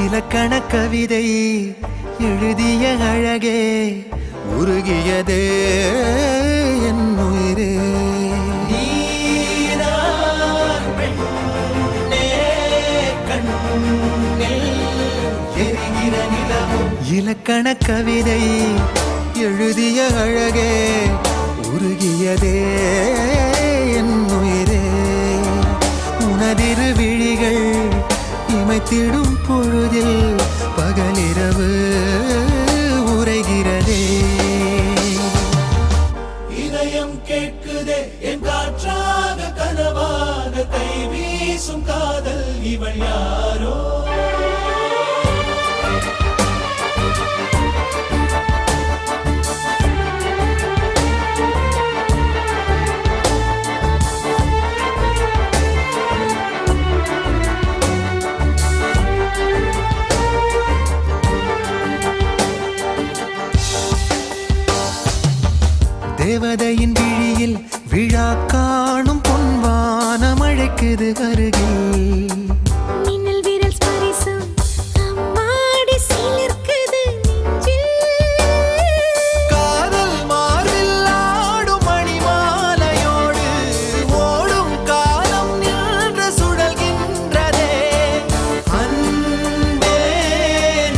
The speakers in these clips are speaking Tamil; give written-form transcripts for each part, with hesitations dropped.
இலக்கண கவிதை எழுதிய அழகே உருகியதே என் உயிரே. இலக்கண கவிதை எழுதிய அழகே உருகியதே என் உயிரே. உனதிரு விழிகள் இமைத்திடும் பொழுதில் பகலிரவு உரைகிறதே. இதயம் கேட்குதே என் காற்றாக கனவாக கை வீசும் காதல் இவள் யாரோ. தேவதையின் விழியில் விழா காணும் பொன்வானம் அழைக்குது அருகில். மின்னல் விரல் ஸ்பரிசம் அம்மாடி சிலிர்க்குது நெஞ்சில். காதல் மார்பில் ஆடும் மணிமாலையோடு ஓடும் காலம் நின்று சுழல்கின்றதே. அன்பே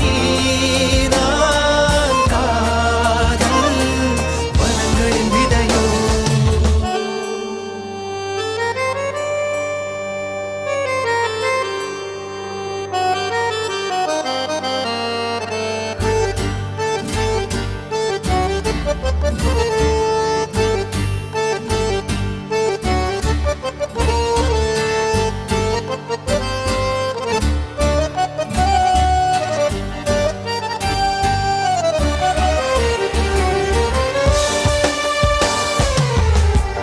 நீதான் காதல் வனங்களின் விதையோ.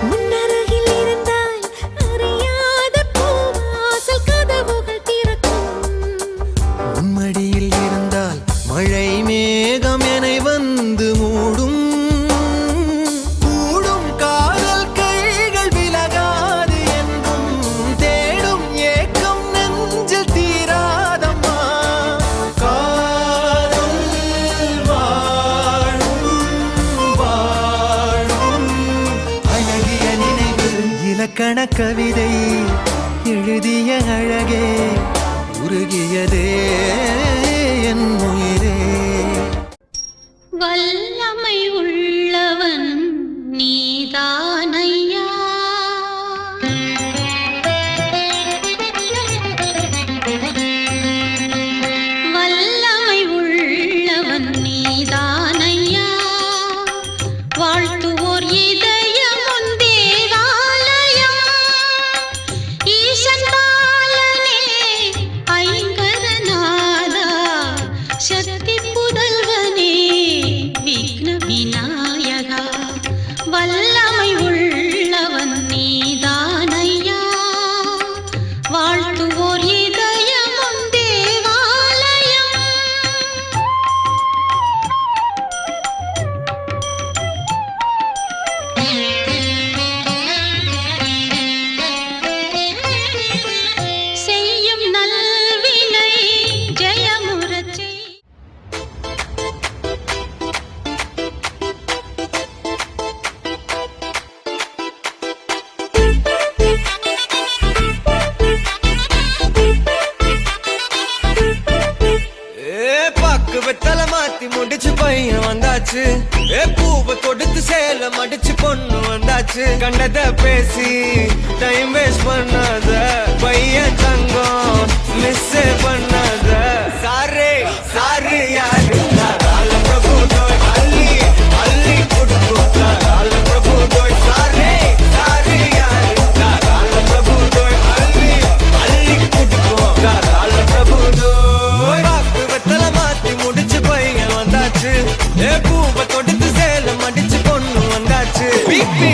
உன்னருகில் இருந்தால் அறியாத பூவாசல் கதவுகள் திறக்கும். உன்மடியில் இருந்தால் மழை மேகம் என வந்து மூடும். கூடும் காதல் கைகள் விலகாது என்றும் தேடும் ஏக்கம் நெஞ்சில் தீராதம்மா. காதல் வாழும் வாழும் அழகிய நினைவு. இலக்கண கவிதை எழுதிய அழகே உருகியதே என் உயிரே. வல்லமை உள்ளவன் நீதானையா. வல்லமை உள்ளவன் நீதானையா. வாழ்த்துவோர் இதயம் உன் தேவாலயம். ஈசன் பாலனே ஐங்கரநாதா சக்தி புதல்வனே விக்ன விநாயகா. வல்லமை உள்ளவன் நீதானையா. வாழ்த்துவோர் இதயம் உன் தேவாலயம். செய்யும் நல்வினை ஜெயமுறச் செய். பாக்கு வெத்தல மாத்தி முடிச்சு பையன் வந்தாச்சு. பூவை கொடுத்து சேலம் அடிச்சு பொண்ணு வந்தாச்சு. கண்டத பேசி டைம் வேஸ்ட் பண்ணாத பையன் தங்கம் மிஸ் பண்ணாத. சாரே சாரு யாரு கால பிரபு தோய் அள்ளி அள்ளி கொடுக்கும். கால பிரபு தோய் சாரே சாரு யாரு கால பிரபு தோய் அள்ளி அள்ளி கொடுக்கும். கால பிரபு தோய் பாக்கு வெத்தல மாத்தி முடிச்சு பையன் வந்தாச்சு. பூவை கொடுத்து சேலம் அடிச்சு பொண்ணு வந்தாச்சு. பிபி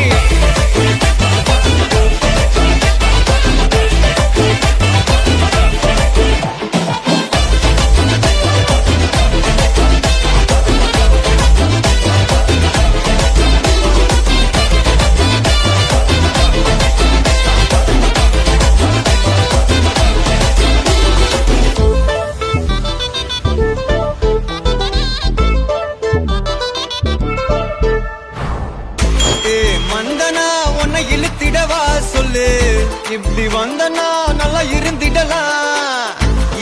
இப்படி வந்தனா நல்லா இருந்திடலாம்.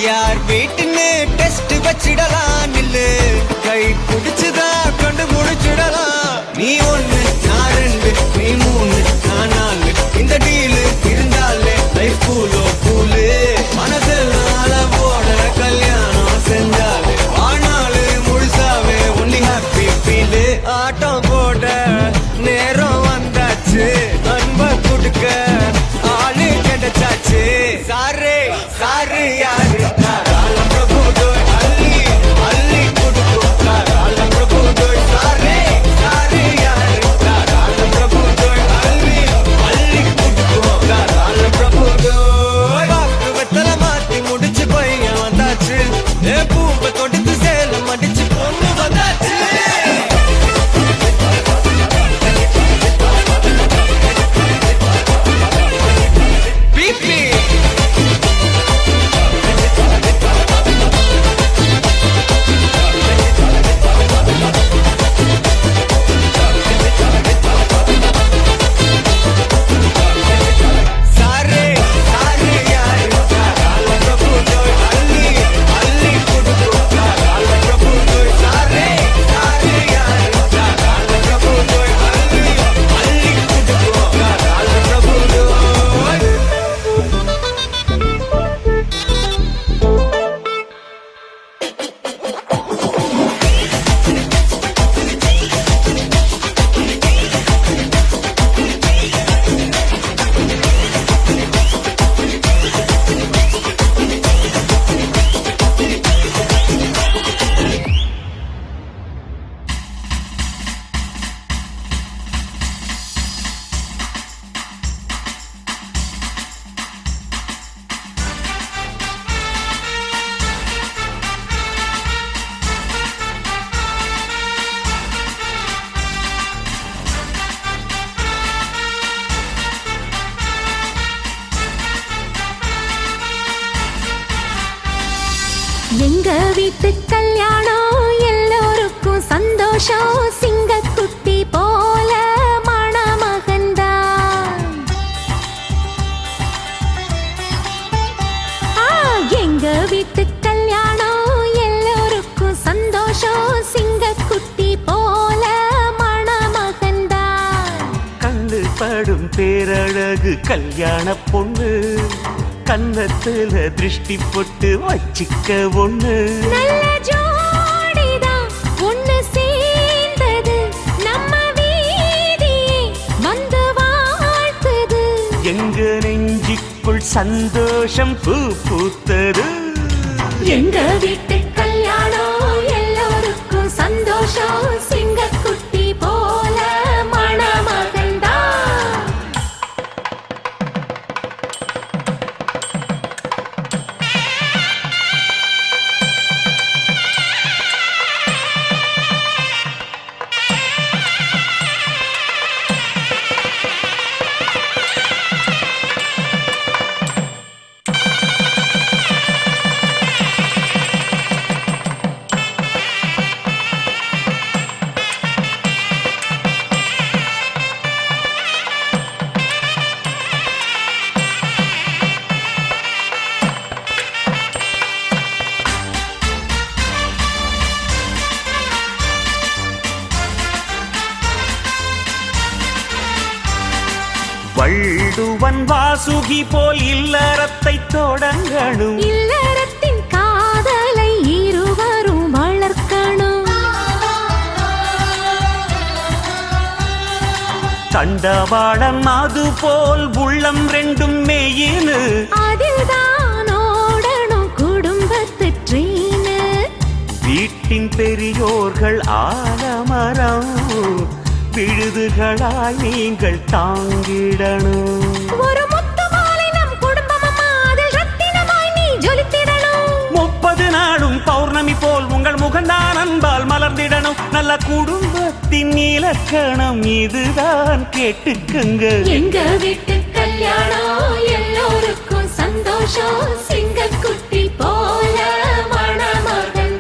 யார் வீட்டுன்னு டெஸ்ட் வச்சிடலாம். நில்லு கை பிடிச்சுதா கண்டு முடிச்சிடலாம். நீ ஒண்ணு நான் ரெண்டு நீ மூணு நான் நாலு இந்த டீலு இருந்தாலே லைஃப் கூலோ கூலு. மனசெல்லாம் அளவோட கல்யாணம் செஞ்சாலே ஆனாலு முழுசாவே ஒன்லி ஹாப்பி ஃபீலு. ஆட்டம் போட நேரம் வந்தாச்சு. அன்ப கொடுக்க ஆளு கிடைச்சாச்சு. சாரு சாரு யாரு தாராள பிரபு டோய் அள்ளி அள்ளி கொடுக்கும். தாராள பிரபு டோய் சாரு சாரு யாரு தாராள பிரபு டோய் அள்ளி அள்ளி கொடுக்கும். தாராள பிரபு டோய் பாக்கு வெத்தல மாத்தி முடிச்சு பையன் வந்தாச்சு. ஏ பூவை தொடுத்து சேலம் அடிச்சு பொண்ணு வந்தாச்சு. பிபி சாரே சாரே யாரு தாராள பிரபு டோய் அள்ளி அள்ளி கொடுக்கும். தாராள பிரபு டோய் சாரே சாரே யாரு தாராள பிரபு டோய் அள்ளி அள்ளி கொடுக்கும். தாராள பிரபு டோய் எங்க வீட்டு கல்யாணம் எல்லோருக்கும் சந்தோஷம். சிங்கக்குட்டி போல மணமகன்தான். எங்க வீட்டு கல்யாணம் எல்லோருக்கும் சந்தோஷம். சிங்கக்குட்டி போல மணமகன்தான். கண்ணு படும் பேரழகு கல்யாண பொண்ணு. கன்னத்துல திருஷ்டி போட்டு வச்சிக்க ஒண்ணு. நல்ல ஜோடிதான் ஒண்ணு சேர்ந்தது. நம்ம வீதியே வந்து வாழ்த்துது. எங்க நெஞ்சுக்குள் சந்தோஷம் பூ பூத்தது. எங்க வீட்டு கல்யாணம் எல்லோருக்கும் சந்தோஷம். சிங்கக்குட்டி போல மணமகன்தான். வள்ளுவன் வாசுகி போல் இல்லறத்தை தொடங்கணும். இல்லறத்தின் காதலை இருவரும் வளர்க்கணும். தண்டவாளம் அது போல் உள்ளம் ரெண்டும் மேயினு. அதில்தான் ஓடணும் குடும்பத்து ட்ரெயினு. வீட்டின் பெரியோர்கள் ஆலமரம். விழுதுகளாய் நீங்கள் தாங்கிடணும். ஒரு முத்து மாலை நம் குடும்பமம்மா, அதில் ரத்தினமாய் நீ ஜொலித்திடணும். 30 நாளும் பௌர்ணமி போல் உங்கள் முகந்தான் அன்பால் மலர்ந்திடணும். நல்ல குடும்பத்தின் இலக்கணம் இதுதான் கேட்டுக்குங்க. எங்க வீட்டு கல்யாணம் எல்லோருக்கும் சந்தோஷம். சிங்கக்குட்டி போல மணமகன்தான்.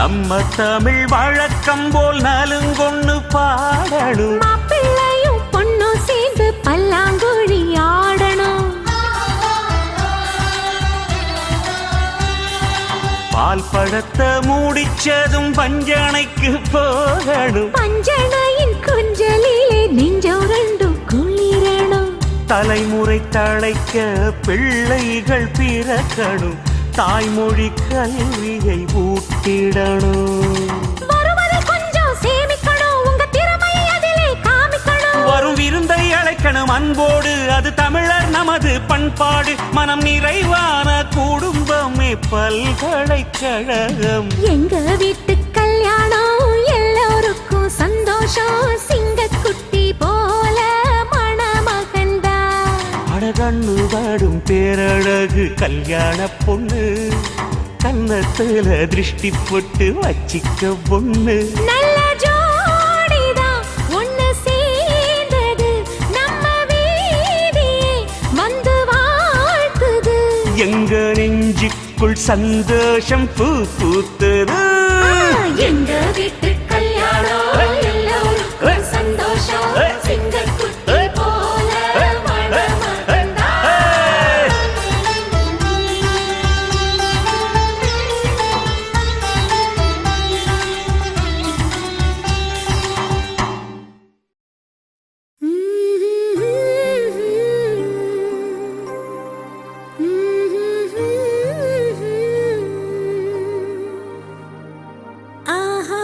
நம்ம தமிழ் வழக்கம் போல் நலுங்கொன்னு பாடணும். மாப்பிள்ளையும் பொண்ணும் சேர்ந்து பல்லாங்குழி ஆடணும். பால் பழத்தை மூடிச்சதும் பஞ்சனைக்கு போகணும். பஞ்சனையின் கொஞ்சலிலே நெஞ்சம் ரெண்டும் குளிரணும். தலைமுறை தழைக்க பிள்ளைகள் பிறக்கணும். தாய்மொழி கல்வியை ஊட்டிடணும். வருவதை கொஞ்சம் சேமிக்கணும். உங்க திறமையை அதிலே காமிக்கணும். வரும் விருந்தை அழைக்கணும் அன்போடு. அது தமிழர் நமது பண்பாடு. மனம் நிறைவான குடும்பமே பல்கலைக்கழகம். எங்க வீட்டு கல்யாணம் எல்லோருக்கும் சந்தோஷம். சிங்கக்குட்டி போல மணமகன்தான். அழகண்ணு வாடும் பேரழகு கல்யாண பொண்ணு. கன்னத்துல திருஷ்டி போட்டு வச்சிக்க பொண்ணு. நல்ல ஜோடிதான் ஒண்ணு சேர்ந்தது. நம்ம வீதியே வந்து வாழ்த்துது. எங்க நெஞ்சுக்குள் சந்தோஷம் பூ பூத்தது. எங்க வீட்டு கல்யாணம் எல்லோருக்கும் சந்தோஷம். சிங்கக்குட்டி போல மணமகன்தான். ஆஹா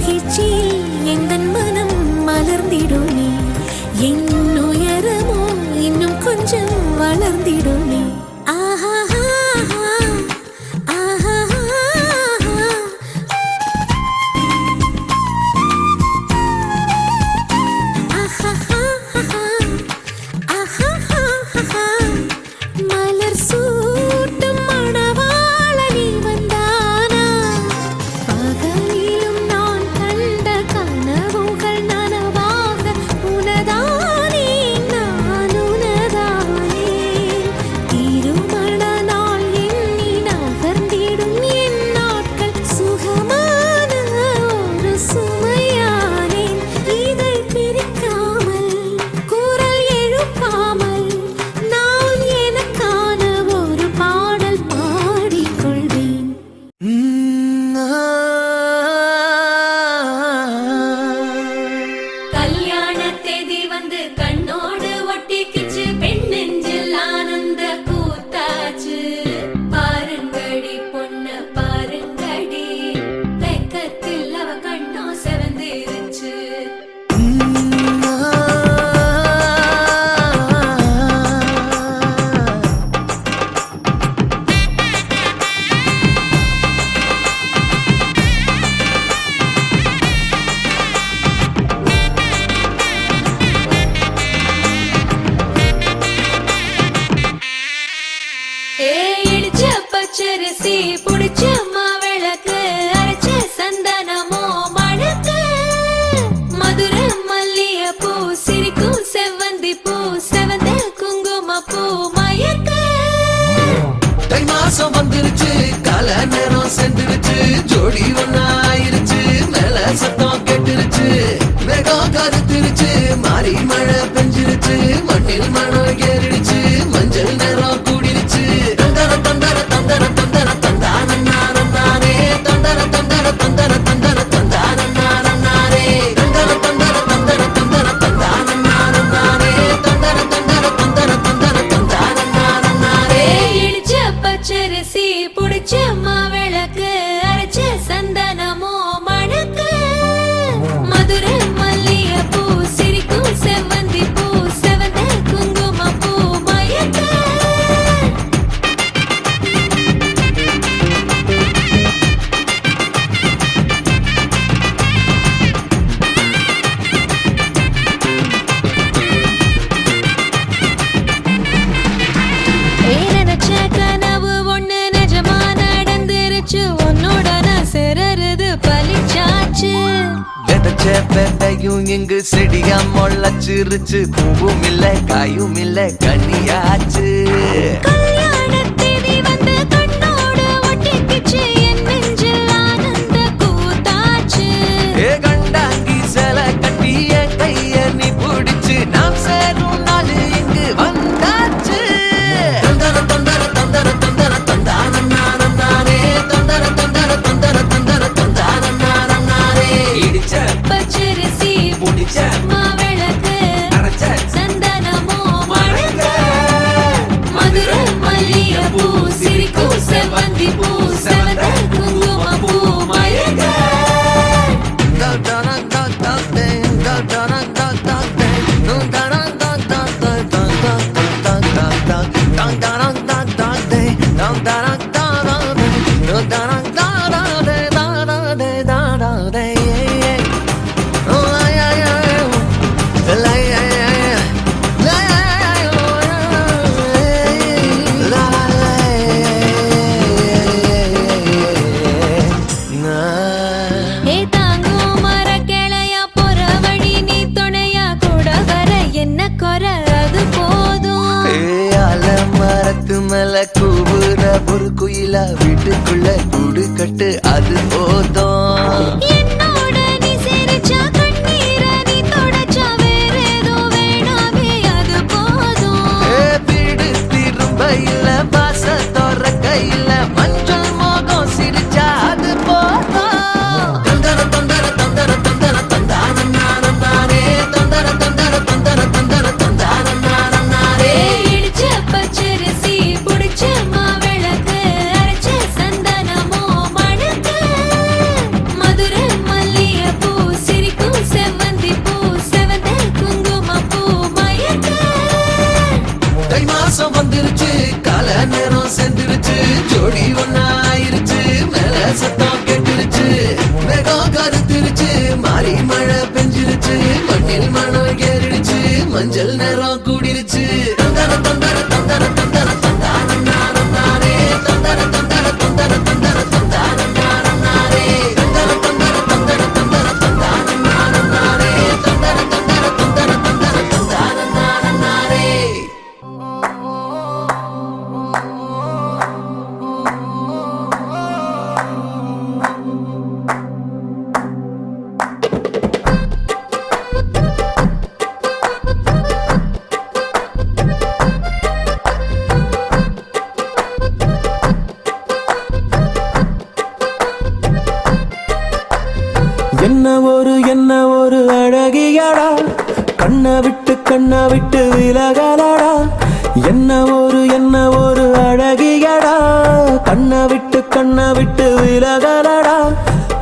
மகிழ்ச்சியில் எந்தன் மனம் மலர்ந்திடுமே என் உயரமோ இன்னும் கொஞ்சம் வளர்ந்திடுமே ஆஹா மலர் சூட்டும் மணவாளனி வந்தானா பகலிலும் நான் கண்ட கனவுகள் நனவாக உனதானே நான் உனதானே திருமண நாள் எண்ணி நகர்ந்திடும் என் நாட்கள் சுகமான ஒரு சுமையானேன் இதை பிரிக்காமல் குரல் எழுப்பாமல் நான் எனக்கான ஒரு பாடல் பாடிக்கொள்வேன் கல்யாண தேதி வந்து கண்ணோடு ஒட்டிக்கிச்சு பெண் நெஞ்சில் ஆனந்த கூத்தாச்சு பாருங்கடி பொண்ணு பாருங்கடி வெக்கத்தில் அவ கண்ணோ செவந்திருச்சு இடிச்ச பச்சரிசி புடிச்ச மாவிளக்கு அரைச்ச சந்தனமோ மணக்கு மதுர மல்லிய பூ சிரிக்கும் செவ்வந்தி பூ செவந்த குங்கும பூ மயக்க தை மாசம் வந்துருச்சு கால நேரம் சென்றுருச்சு ஜோடி ஒன்னாயிருச்சு மேல சத்தம் கெட்டுருச்சு மேகம் கருத்துருச்சு மாறி மழை பெஞ்சிருச்சு மண்ணில் மணம் ஏறிடுச்சு மஞ்சள் நேரம் கூடிருச்சு தந்தர தந்தர தந்தர தந்தர தந்தானே தந்தர தந்தர தந்தர தந்தர தந்தானே தந்தர தந்தர தந்தர தந்தர தந்தானே தந்தர தந்தர தந்தர தந்தர தந்தானே இடிச்ச பச்சரிசி புடிச்ச மாவிளக்கு அரைச்ச சந்தனமோ மணக்கு மதுர மல்லிய பூ சிரிக்கும் செவ்வந்தி பூ செவந்த குங்கும பூ மயக்க நினைச்ச கனவு ஒண்ணு நிஜமா நடந்துருச்சு உன்னோட நான் சிறருது பலிச்சாச்சு விதைச்ச விதையும் இங்கு செடியா முளைச்சிருச்சு பூவும் இல்ல காயும் இல்ல கனியாச்சு கல்யாண தேதி வந்து கண்ணோடு ஒட்டிக்கிச்சு என் நெஞ்சில் ஆனந்த கூத்தாச்சு ஏ கண்டாங்கி சில கட்டி என் கைய நீ பிடிச்சு நாம் சேரும் நாள் இங்கு வந்தாச்சு தந்தர தந்தர தந்தர தந்தர தந்தானே தந்தர தந்தர தந்தர தந்தர தந்தானே இடிச்ச பச்சரிசி முடிச்ச மாவிளக்கு அரைச்ச சந்தனமோ மணக்க மதுர மல்லிய பூ சிரிக்கும் செவ்வந்தி பூ செவந்த குங்கும பூ மயக்க ஏ தாங்கும் மர கிளையா போற வழி நீ துணையா கூட வர என்ன குறை அது போதும் மரத்து மேல கூவுற ஒரு குயிலா வீட்டுக்குள்ள கூடு கட்டு அது போதும் என்னோட நீ சிரிச்சா கண்ணீர நீ தொடச்சா வேற ஏதோ வேணாமே அது போதும் வீடு திரும்ப இல்ல பாச தோற கையில மஞ்சள் மோகம் சிரிச்சா அது போதும் தந்தர தந்தர தந்தர தந்தர தந்தானே தந்தர தந்தர தந்தர தந்தர தந்தானே இடிச்ச பச்சரிசி புடிச்ச மாவிளக்கு அரைச்ச சந்தனமோ மணக்க மஞ்சள் நேரம் கூடிருச்சு தந்தர தந்தர தந்தர தந்தர தந்தான நானும் நானே தந்தர தந்தர தந்தர தந்தர தந்தான நானும் நானே தந்தர தந்தர தந்தர தந்தர தந்தான நானும் நானே தந்தர தந்தர தந்தர தந்தர தந்தான நானும் நானே என்ன ஒரு அழகியடா கண்ணை விட்டு விலகலடா என்ன ஒரு அழகியடா கண்ணை விட்டு விலகலடா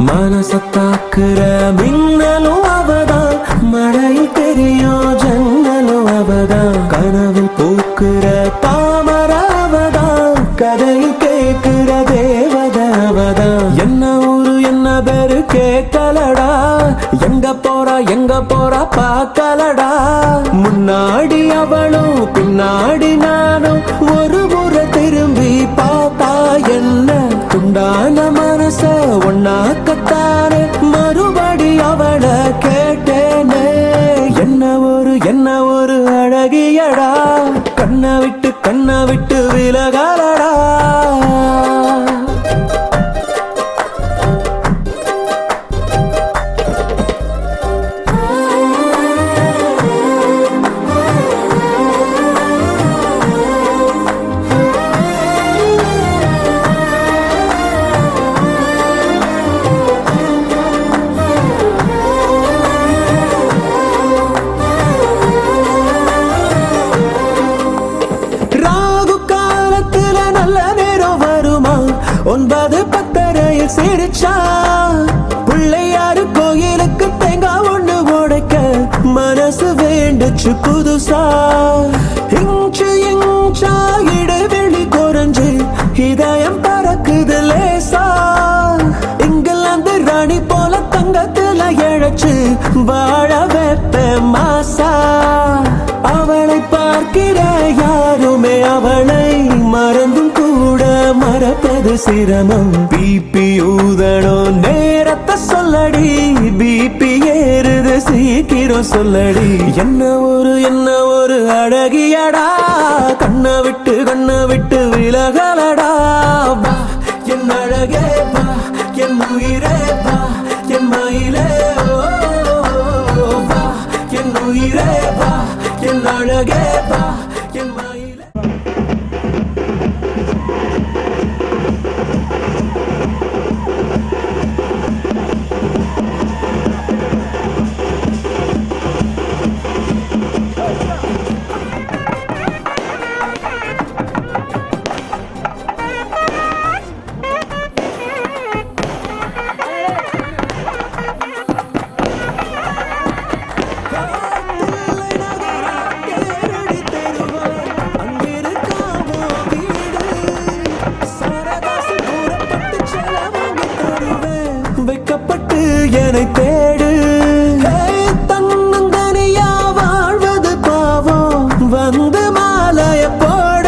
மனசத்தாக்குற மின்னலும் அவதான் மழையில் தெரியும் ஜன்னலும் அவதான் கனவில் பூக்குற தாமர அவதான் கதையில் கேட்கிற தேவதை அவதான் என்ன ஊரு என்ன பேரு கேட்கலடா எங்க போறா பார்க்கலடா முன்னாடி அவளும் பின்னாடி நானும் ஒரு முறை திரும்பி பார்த்தா என்ன துண்டான மனச ஒன்னாக்கத்தானே மறுபடி அவளை கேட்டேனே என்ன ஒரு அழகியடா கண்ணை விட்டு விலகலடா ஒன்பது பத்தரையில் சிரிச்சா பிள்ளையாரு கோயிலுக்கு தேங்காய் ஒண்ணு உடைக்க மனசு வேண்டுச்சு புதுசா இன்ச்சா இடைவெளி குறைஞ்சு இதயம் பறக்குது லேசா இங்கிலாந்து ராணி போல தங்கத்துல இழைச்சு வாழ வைப்ப மாசா அவளை பார்க்கிற யாருமே அவளை மறந்தும் கூட மறப்பது சிரமம் பிபி ஊதணும் நேரத்தை சொல்லடி பிபி ஏறுது சீக்கிரம் சொல்லடி என்ன ஒரு அழகியடா கண்ணை விட்டு விலகலடா வா என் அழகே வா என் உயிரே வா என் மயிலே வா என் உயிரே வா என் அழகே வா என் மயிலே என்னை தேடு தன்னந்தனியா வாழ்வது பாவம் வந்து மாலைய போட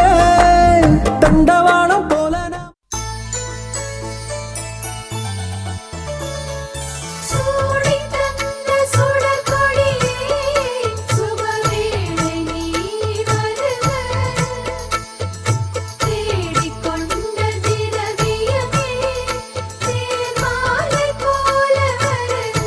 தண்டவாளம் போல சூடி தந்த சுடற்கொடியே சுபவேளை நீ வருக தேடிக்கொண்ட திரவியமே தேர்மாலை போல வருக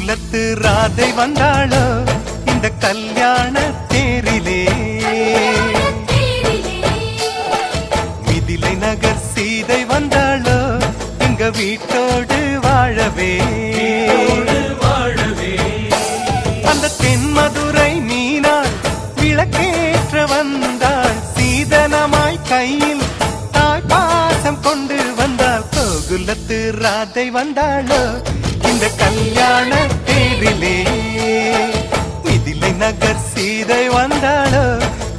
கோகுலத்து ராதை வந்தாளோ இந்த கல்யாண தேரிலே மிதிலை நகர் சீதை வந்தாளோ எங்க வீட்டோடு வாழவே அந்த தென்மதுரை மீனாள் விளக்கேற்ற வந்தாள் சீதனமாய் கையில் தாய் பாசம் கொண்டு வந்தாள் கோகுலத்து ராதை வந்தாளோ இந்த கல்யாண தேரிலே மிதிலை நகர் சீதை வந்தாளோ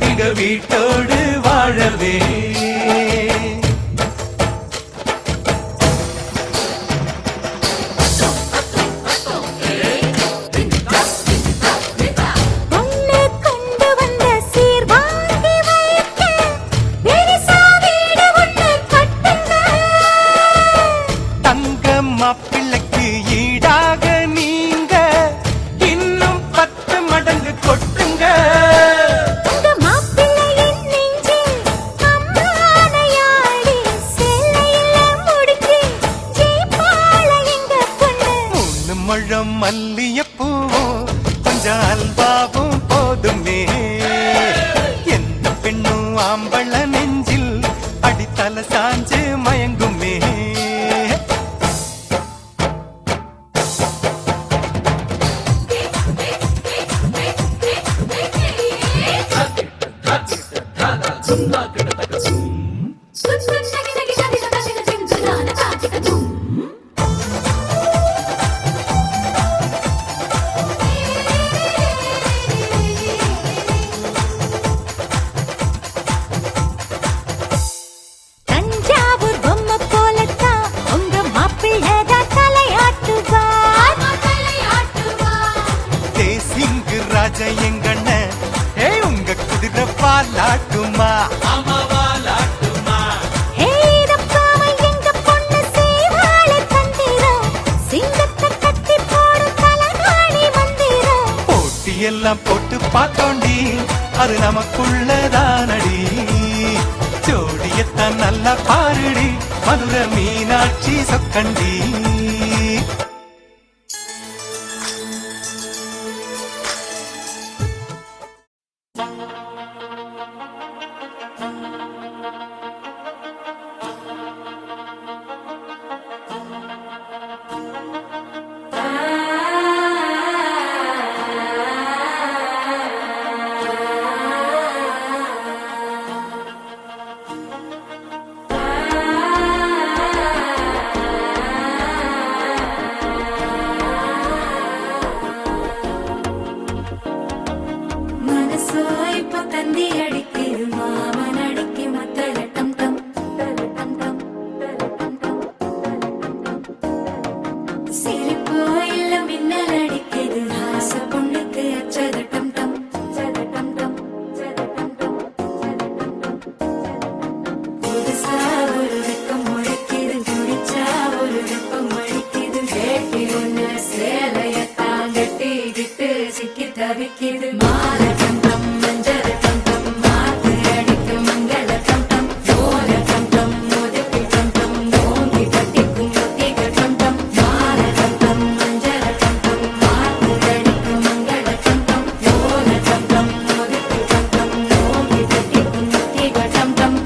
எங்க வீட்டோடு வாழவே பொண்ணு கொண்டு வந்த சீர் வாங்கி வைக்க பெரிசா வீடு ஒண்ணு கட்டுங்க. தங்க மாப்பிள்ளைக்கு ஈடாக நீங்க இன்னும் 10 மடங்கு கொட்டுங்க உங்க மாப்பிள்ளையின் நெஞ்சில் அம்மானையாடி சேலையில முடிச்சு ஜெயிப்பாள எங்க பொண்ணு. 3 முழம் மல்லியப்பூவோ கொஞ்சம் அல்வாவும் போதுமே எந்த பெண்ணும் ஆம்பள நெஞ்சில் அடித்தல சாஞ்சு மயங்குமே தஞ்சாவூர் பொம்மை போலத்தான் உங்க மாப்பிள்ளைதான் தலையாட்டுவார். தேசிங்கு ராஜா எங்கண்ண உங்க குதிரை பாலாட்டுமா ஹே, இதப்பாம எங்க பொண்ணு சேவாள தந்திரம். சிங்கத்தை கட்டி போடும் தலகாணி மந்திரம். போட்டியெல்லாம் போட்டு பார்த்தோண்டி அது நமக்குள்ளதானடி ஜோடியத்தான் நல்லா பாருடி மதுரை மீனாட்சி சொக்கண்டி மனசோ இப்போ தந்தி அடிக்குது மாமன் அடிக்கு மத்தள டம் டம் டம் டம் சிரிப்போ இல்ல மின்னல் அடிக்குது ஆச பொண்ணுக்கு அச்சத டம் டம் டம் டம் புதுசா ஒரு வெக்கம் முளைக்குது குடிச்சா ஒரு வெப்பம் அடிக்குது வேட்டி ஒண்ணு சேலையத்தான் கட்டிக்கிட்டு சிக்கி தவிக்குது மால டம் டம் மஞ்சள் டம் டம் மாத்து அடிக்கு மங்கள டம் டம் ஓல டம் டம் முதுக்கு டம் டம் ஓங்கி கட்டிக்கும் முத்திக டம் டம் மால டம் டம் மஞ்சள் டம் டம் மாத்து அடிக்கு மங்கள டம் டம் ஓல டம் டம் முதுக்கு டம் டம் ஓங்கி கட்டிக்கும் முத்திக டம் டம்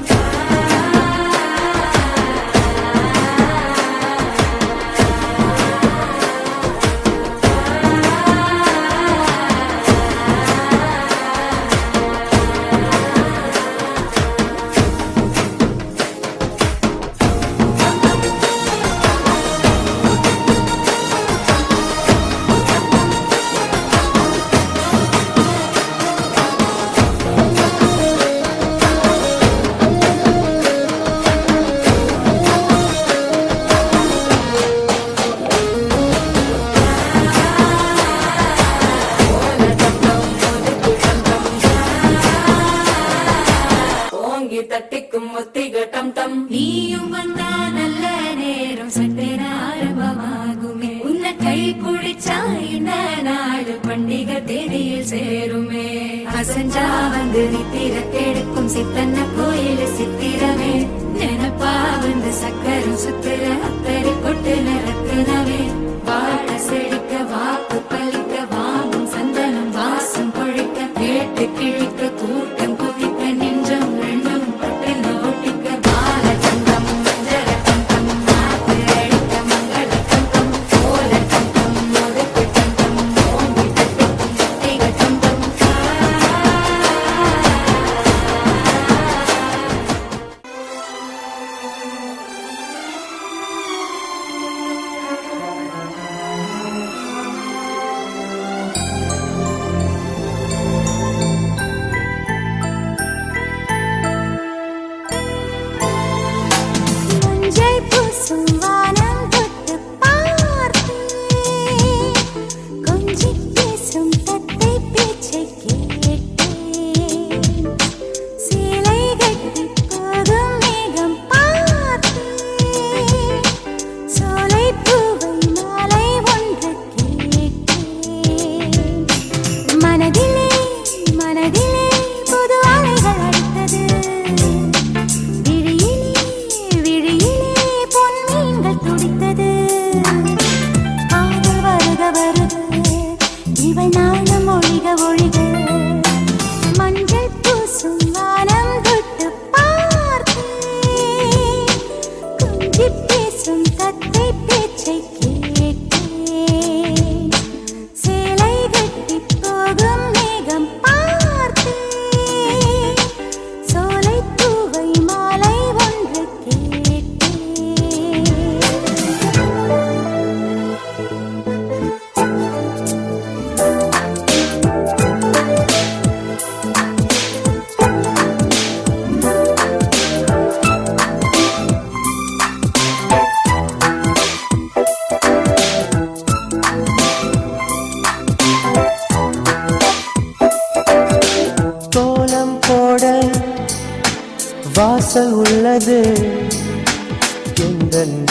தட்டிக்கும் முத்திக டம் டம் நீயும் வந்தா நல்ல நேரம் சட்டென ஆரம்பமாகுமே உன்னை கை பிடிச்சா இந்த நாடு பண்டிகை தேதியில் சேருமே அசஞ்சா வந்து நித்திர கெடுக்கும் சித்தன்ன கோயில் சித்திரமே நினப்பா வந்து சக்கரம் சுத்துற அக்கறை கொட்டு நிறக்குனவே வாழ செழிக்க வாக்கு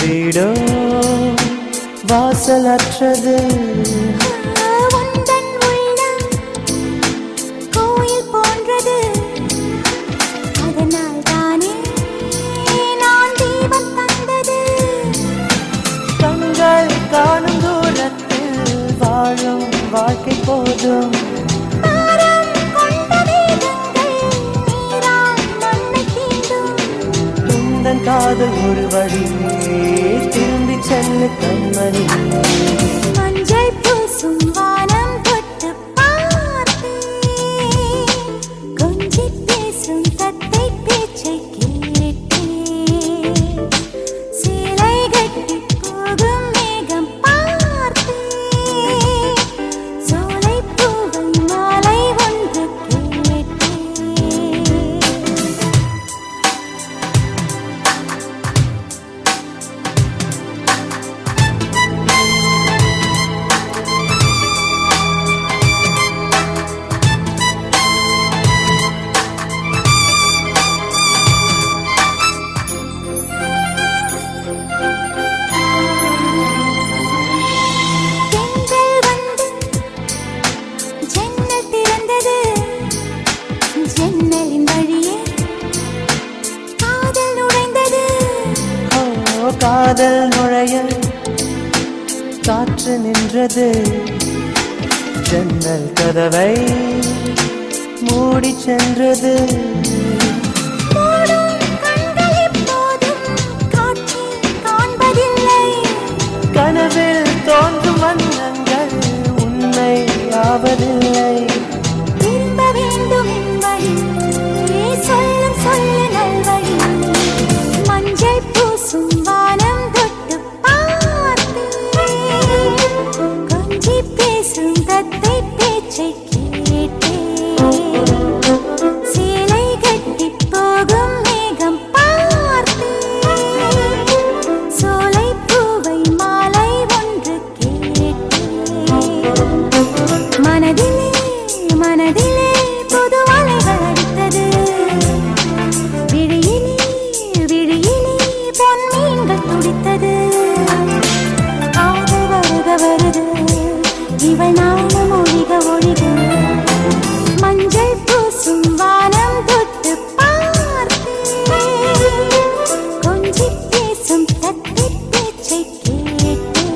வீடோ வாசலற்றது உந்தன் உள்ளம் கோயில் போன்றது அதனால் தானே நான் தீபம் தந்தது கண்கள் காணும் தூரத்தில் வாழும் வாழ்க்கை போதும் பாரம் கொண்ட வேதங்கள் நீரால் மண்ணை தீண்டும் உந்தன் காதல் ஒரு வழி திரும்பி செல்லு கண்மணி மஞ்சள் பூசும் வானம் தொட்டு பார்த்தேன் கொஞ்சி பேசும் தத்தை பேச்சை கேட்டேன் சேலை கட்டி போகும் மேகம் பார்த்தேன் சோலை பூவை மாலை ஒன்று கேட்டேன் தென்றல் வந்து ஜன்னல் திறந்தது ஜன்னலின் வழியே காதல் நுழைந்தது ஓ காதல் நுழைய காற்று நின்றது ஜன்னல் கதவை மூடி சென்றது மூடும் கண்கள் எப்போதும் காட்சி காண்பதில்லை கனவில் தோன்றும் வண்ணங்கள் உண்மை ஆவதில்லை திரும்ப வேண்டும் என் வழி சொல்லும் சொல்லு நல்வழி மஞ்சள் பூசும் வானம் தொட்டு பார்த்தேன் கொஞ்சி பேசும் தத்தை பேச்சை கேட்டேன் சேலை கட்டி போகும் மேகம் பார்த்தேன் சோலை பூவை மாலை ஒன்று கேட்டேன் மனதிலே மனதிலே புது அலைகள் அடித்தது விழியிலே விழியிலே பொன் மீன்கள் துடித்தது காதல் வருக வருது இவள் நாளும் ஒழிக ஒழிக மஞ்சள் பூசும் வானம் தொட்டு பார்த்தேன் கொஞ்சி பேசும் தத்தை பேச்சை கேட்டேன்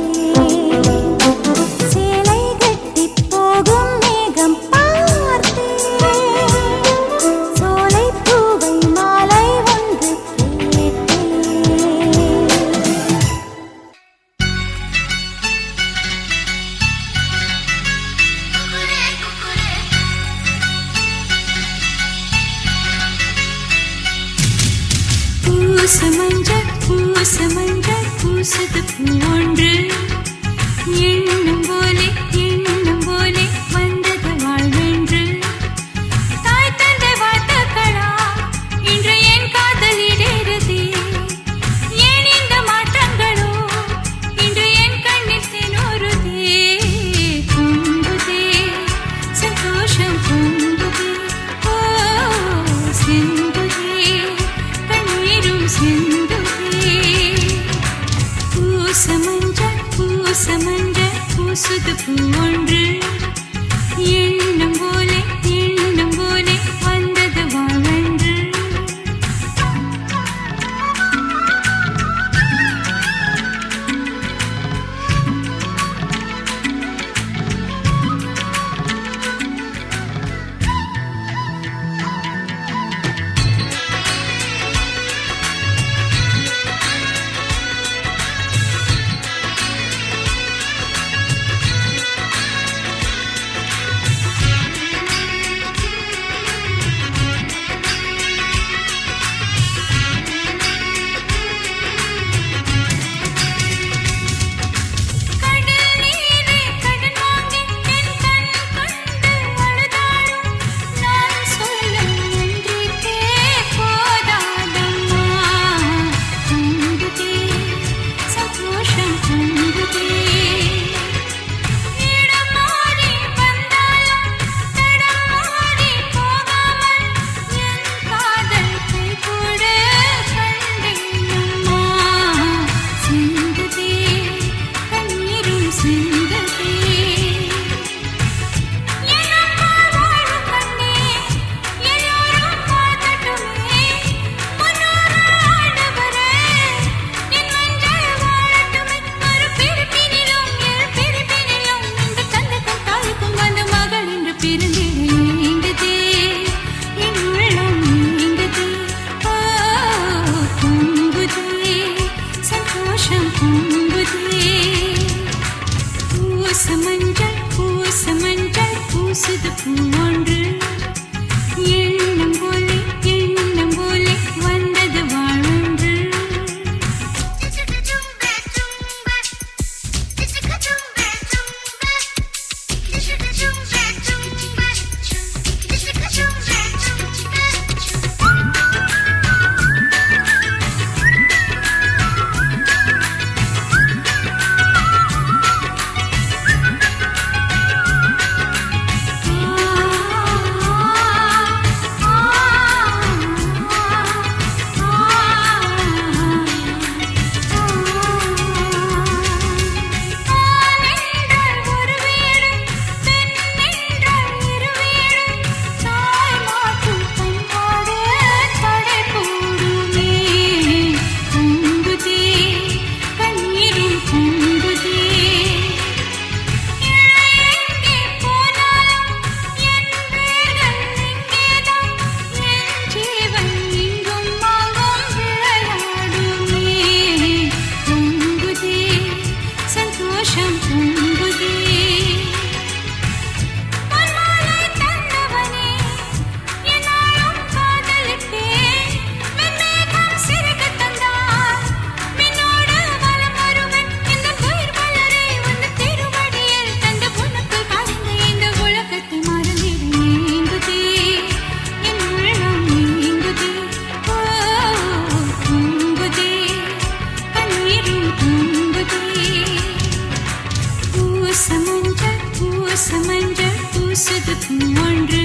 சேலை கட்டி போகும் மேகம் பார்த்தேன் சோலை பூவை மாலை ஒன்று கேட்டேன் பூசமஞ்சள் பூசது பூவொன்று எண்ணம் போலே வந்தது வாழ்வென்று தாய் தந்தை வாழ்த்துக்களா இன்று என் காதல் இடேறுதே ஏன் இந்த மாற்றங்களோ இன்று என் கண்ணில் தினோருதே பொங்குதே சந்தோஷம் பொங்குதே ஓ சிந்துதே கண்ணீரும் சிந்துதே பூசமஞ்சள் பூசுது பூவொன்று எண்ணம் போலே வந்தது வாழ்வென்று சந்தோஷம் பொங்குதே பூச மஞ்சள் பூசுது பூவொன்று எண்ணம் போலே வந்தது வாழ்வொன்று மஞ்சள் பூசுது பூவொன்று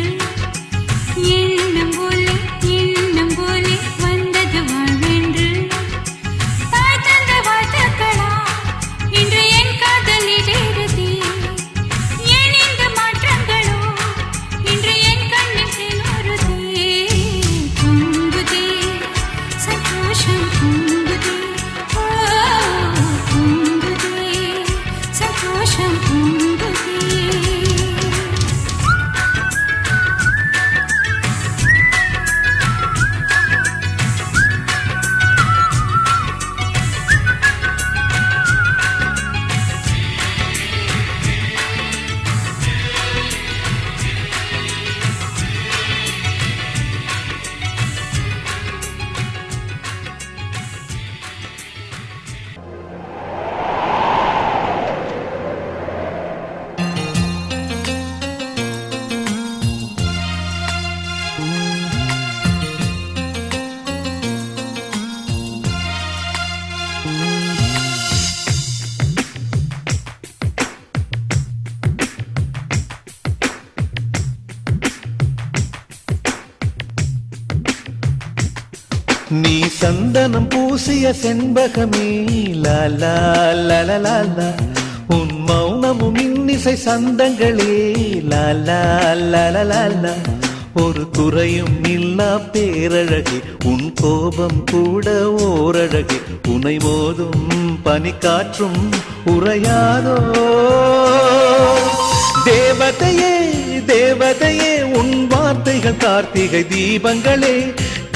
எண்ணம் போலே வந்தது வாழ்வென்று தாய் தந்த வாழ்த்துக்களா இன்று என் காதலில் எழுதி ஏன் இந்த மாற்றங்களோ இன்று என் கண்ணில் திணறுதே பொங்குதே சந்தோஷம் பொங்குதே பொங்குதே சந்தோஷம் பொங்குதே நீ சந்தனம் பூசிய செண்பகமே லாலா லலலாலா உன் மௌனமும் இன்னிசை சந்தங்களே லாலா லலலாலா ஒரு குறையும் இல்லா பேரழகே உன் கோபம் கூட ஓரழகே உனை மோதும் பனிக்காற்றும் உறையாதோ தேவதையே தேவதையே உன் வார்த்தைகள் கார்த்திகை தீபங்களே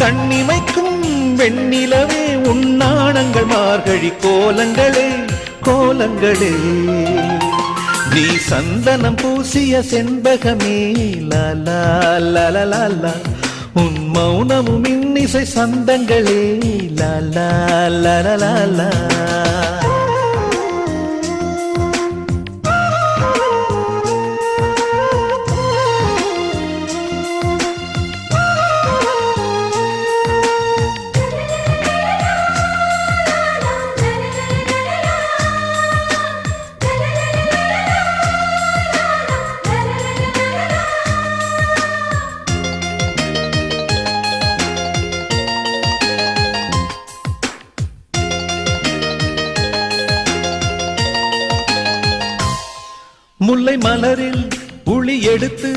கண்ணிமைக்கும் வெண்ணிலவே உன் நாணங்கள் மார்கழி கோலங்களே கோலங்களே நீ சந்தனம் பூசிய செண்பகமே லாலா லலலாலா உன் மௌனமும் இன்னிசை சந்தங்களே லாலா லலலாலா முல்லை மலரில் புளி எடுத்து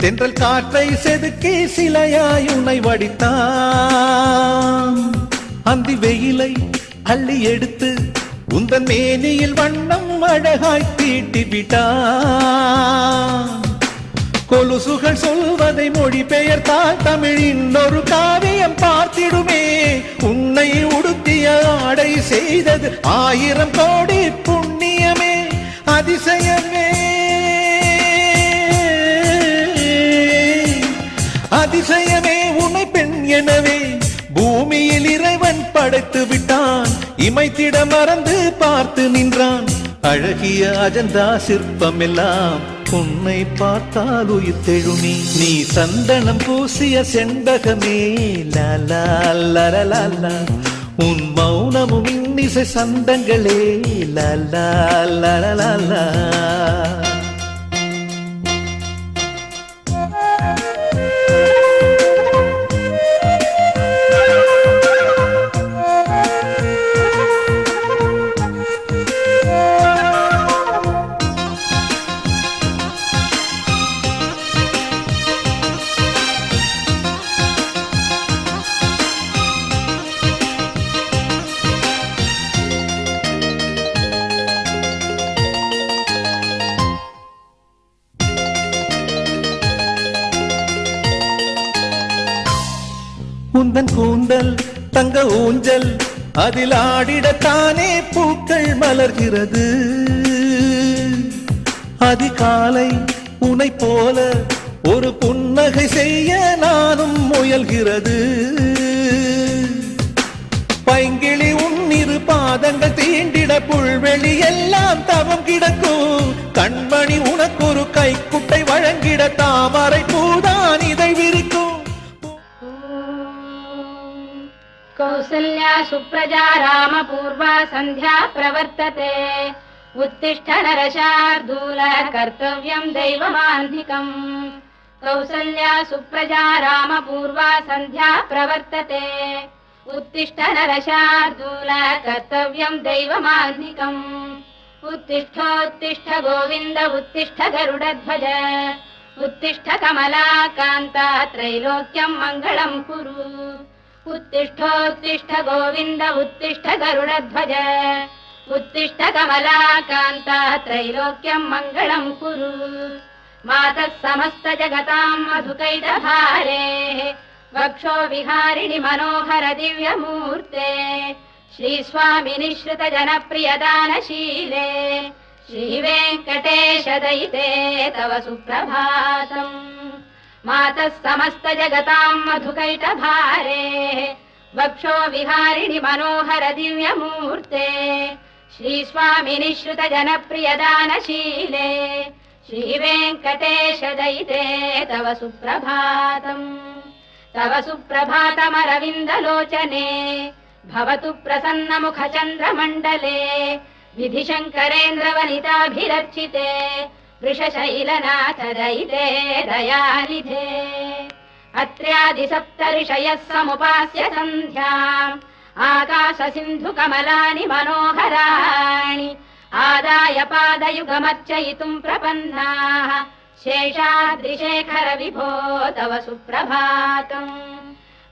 தென்றல் காற்றை செதுக்கி சிலையாய் உன்னை வடித்தான் அந்தி வெயிலை அள்ளி எடுத்து உந்தன் மேனியில் வண்ணம் அழகாய் தீட்டி விட்டான் கொலுசுகள் சொல்வதை மொழிபெயர்த்தால் தமிழின் ஒரு காவியம் பார்த்திடுமே. உன்னை உடுத்திய ஆடை செய்தது 1000 கோடி புண்ணியமே. அதிசயமே அதிசயமே உன்னை பெண் எனவே பூமியில் இறைவன் படைத்து விட்டான். இமைத்திட மறந்து பார்த்து நின்றான். அழகிய அஜந்தா சிற்பம் எல்லாம் உன்னை பார்த்தால் உயிர் தெழுமே. நீ சந்தனம் பூசிய செண்பகமே லாலா லலலா. உன் மௌனமும் இன்னிசை சந்தங்களே லாலா லலலா. உந்தன் கூந்தல் தங்க ஊஞ்சல் அதில் ஆடிடத்தானே பூக்கள் மலர்கிறது. அதிகாலை உனை போல ஒரு புன்னகை செய்ய நானும் முயல்கிறது. பைங்கிளி உன்னிரு பாதங்கள் தீண்டிட புல்வெளி எல்லாம் தவம் கிடக்கும். கண்மணி உனக்கொரு கைக்குட்டை வழங்கிட தாமரை பூதான் இதை விரிக்கும். कौसल्या सुप्रजा रामपूर्वा सन्ध्या प्रवर्तते उत्तिष्ठ नरशार्दूल कर्तव्यं दैवमान्धिकम् कौसल्या सुप्रजा रामपूर्वा सन्ध्या प्रवर्तते उत्तिष्ठ नरशार्दूल कर्तव्यं दैवमान्धिकम् उत्तिष्ठोत्तिष्ठ गोविन्द उत्तिष्ठ गरुडध्वज उत्तिष्ठ कमलाकान्ता त्रैलोक्यं मङ्गलं कुरु उत्तिष्ठोत्तिष्ठ गोविन्द उत्तिष्ठ गरुडध्वज उत्तिष्ठ कमलाकान्ता त्रैलोक्यं मङ्गलं कुरु मातः समस्त जगतां मधुकैटभारे वक्षो विहारिणि मनोहर दिव्यमूर्ते श्रीस्वामि निःश्रित जनप्रियदानशीले श्रीवेङ्कटेश दयिते तव सुप्रभातम् मातः समस्त जगतां मधुकैटभारे वक्षो विहारिणि मनोहर दिव्यमूर्ते श्रीस्वामि निःश्रित जनप्रियदानशीले श्रीवेङ्कटेश दयिते तव सुप्रभातम् तव सुप्रभातमरविन्दलोचने भवतु प्रसन्नमुखचन्द्रमण्डले विधिशङ्करेन्द्रवनिताभिरर्चिते वृषशैलनाथ दयिते दयानिधे अत्र्यादिसप्तऋषयः समुपास्य सन्ध्याम् आकाशसिन्धुकमलानि मनोहराणि आदाय पादयुगमर्चयितुम् प्रपन्नाः शेषाद्रिशेखर विभो तव सुप्रभातम्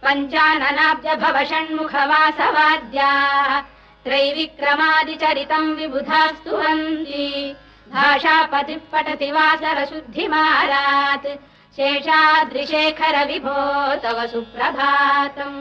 पञ्चाननाब्ज भव षण्मुखवासवाद्याः त्रैविक्रमादिचरितम् विबुधास्तु वन्ति भाषापतिः पठति वासरशुद्धिमारात् शेषाद्रिशेखर विभो तव सुप्रभातम्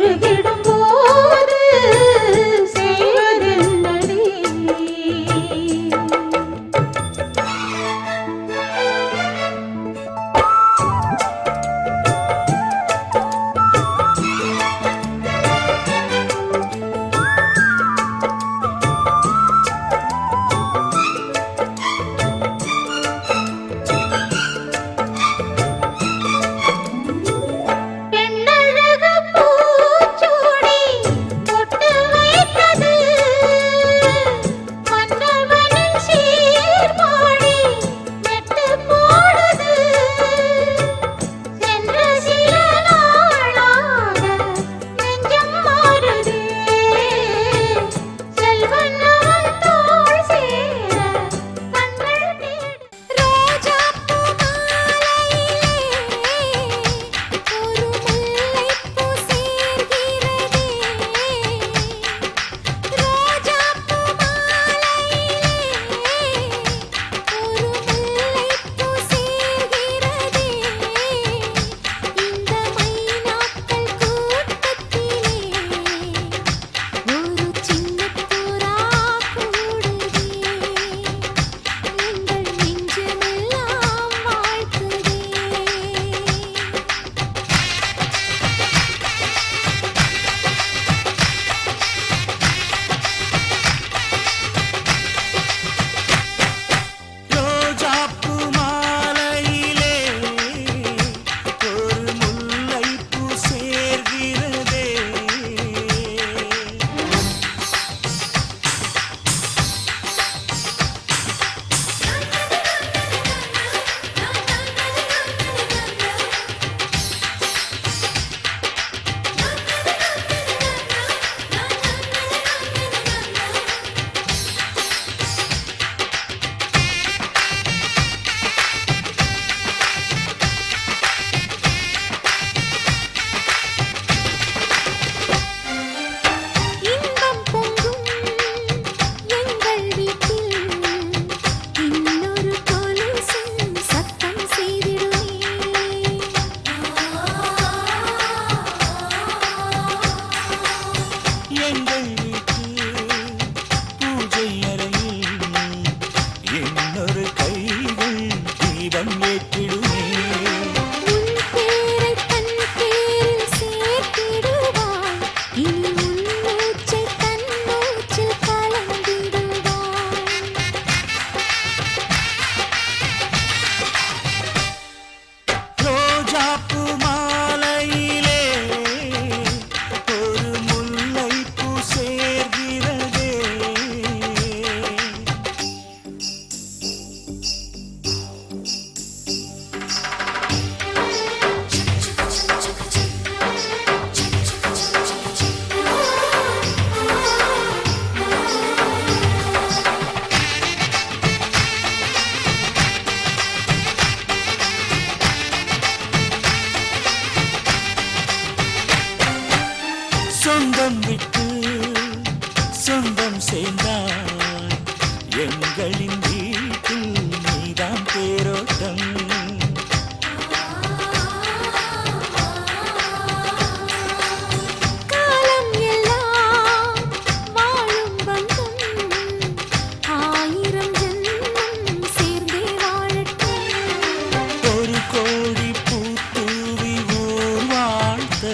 உருகிடும் போது செய்வதென்னடி பெண்ணழகு பூச்சூடி பொட்டு வைத்தது மன்னவனின் சீர்பாடி மெட்டு போடுது சென்ற சில நாளாக நெஞ்சம் மாறுதே செல்வன் அவன் தோள் சேர கண்கள் தேடு ரோஜாப்பூ மாலையிலே ஒரு முல்லைப்பூ சேர்கிறதே ரோஜாப்பூ மாலையிலே ஒரு முல்லைப்பூ சேர்கிறதே இந்த மைனாக்கள் கூட்டத்திலே ஒரு சின்ன புறா கூடுதே எங்கள் நெஞ்சமெல்லாம் வாழ்த்துதே ரோஜாப்பூ மாலையிலே ஒரு முல்லைப்பூ சேர்கிறதே. இன்பம் பொங்கும் எங்கள் வீட்டில் இன்னொரு கொலுசின் சத்தம் செய்திடுமே எங்கள் வீட்டு பூஜை அறையில் இன்னொரு கைகள் தீபம் ஏற்றிடுமே. உன் பேரை தன் பேரில் சேர்த்திடுவாய் இனி உன் மூச்சை தன் மூச்சில் கலந்திடுவாய் ரோஜாப்பூ மாலையிலே ஒரு முல்லைப்பூ சேர்கிறதே. சொந்தம் விட்டு சொந்தம் சேர்ந்தாய் எங்களின் வீட்டில் நீதான் தேரோட்டம். காலம் எல்லாம் வாழும் பந்தம் ஆயிரம் ஜென்மம் சேர்ந்தே வாழட்டும் ஒரு கோடி பூத்தூவி ஊர் வாழ்த்த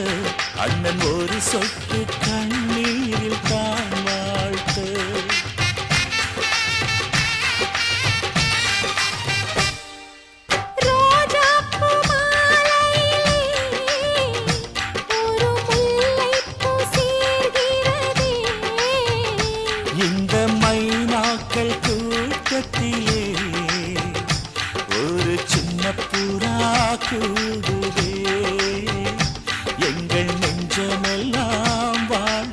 அண்ணன் ஒரு சொட்டு கண்ணீரில் தான் வாழ்த்து. ரோஜாப்பூ மாலையிலே ஒரு முல்லைப்பூ சேர்கிறதே இந்த மைனாக்கள் கூட்டத்திலே ஒரு சின்ன புறா கூடுதே எங்கள் நெஞ்சமெல்லாம் வாழ்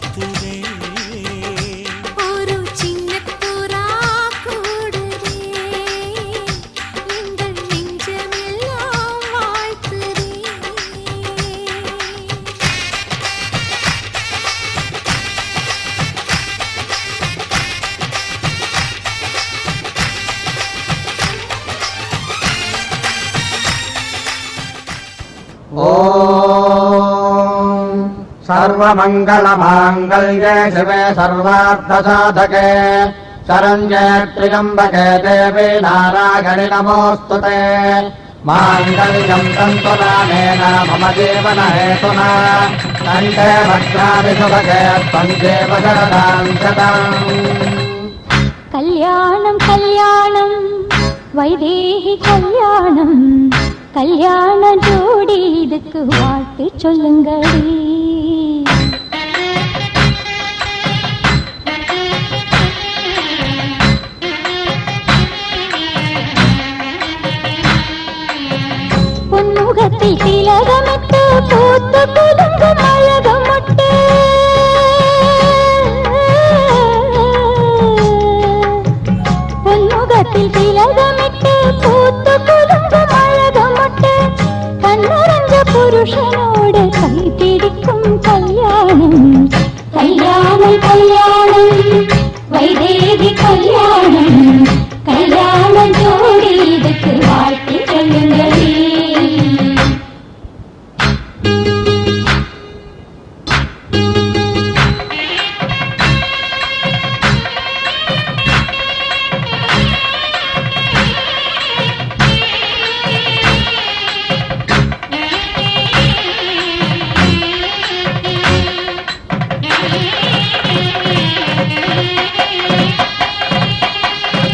सर्वमङ्गलमाङ्गल्ये शिवे सर्वार्थसाधके शरण्ये त्र्यम्बके देवी नारायणि नमोऽस्तुते माङ्गल्यम् तन्तुनानेन मम जीवनहेतुना कण्ठे भद्राणि सुभगे त्वं देव शरदां शतम् கல்யாணம் கல்யாணம் வைதேகி கல்யாணம் கல்யாண ஜோடி இதுக்கு வாழ்த்து சொல்லுங்கடி பொன்முகத்தில் திலகமிட்டு பூத்து குலுங்கும் அழகமட்டு பொன்முகத்தில் திலகமிட்டு பூத்து குலுங்கும் அழகமட்டு கண்ணரஞ்ச புருஷனோடு கைப்பிடிக்கும் கல்யாணம் கல்யாணம் கல்யாணம் வைதேகி கல்யாணம் கல்யாண ஜோடி இதுக்கு வாழ்த்து சொல்லுங்களே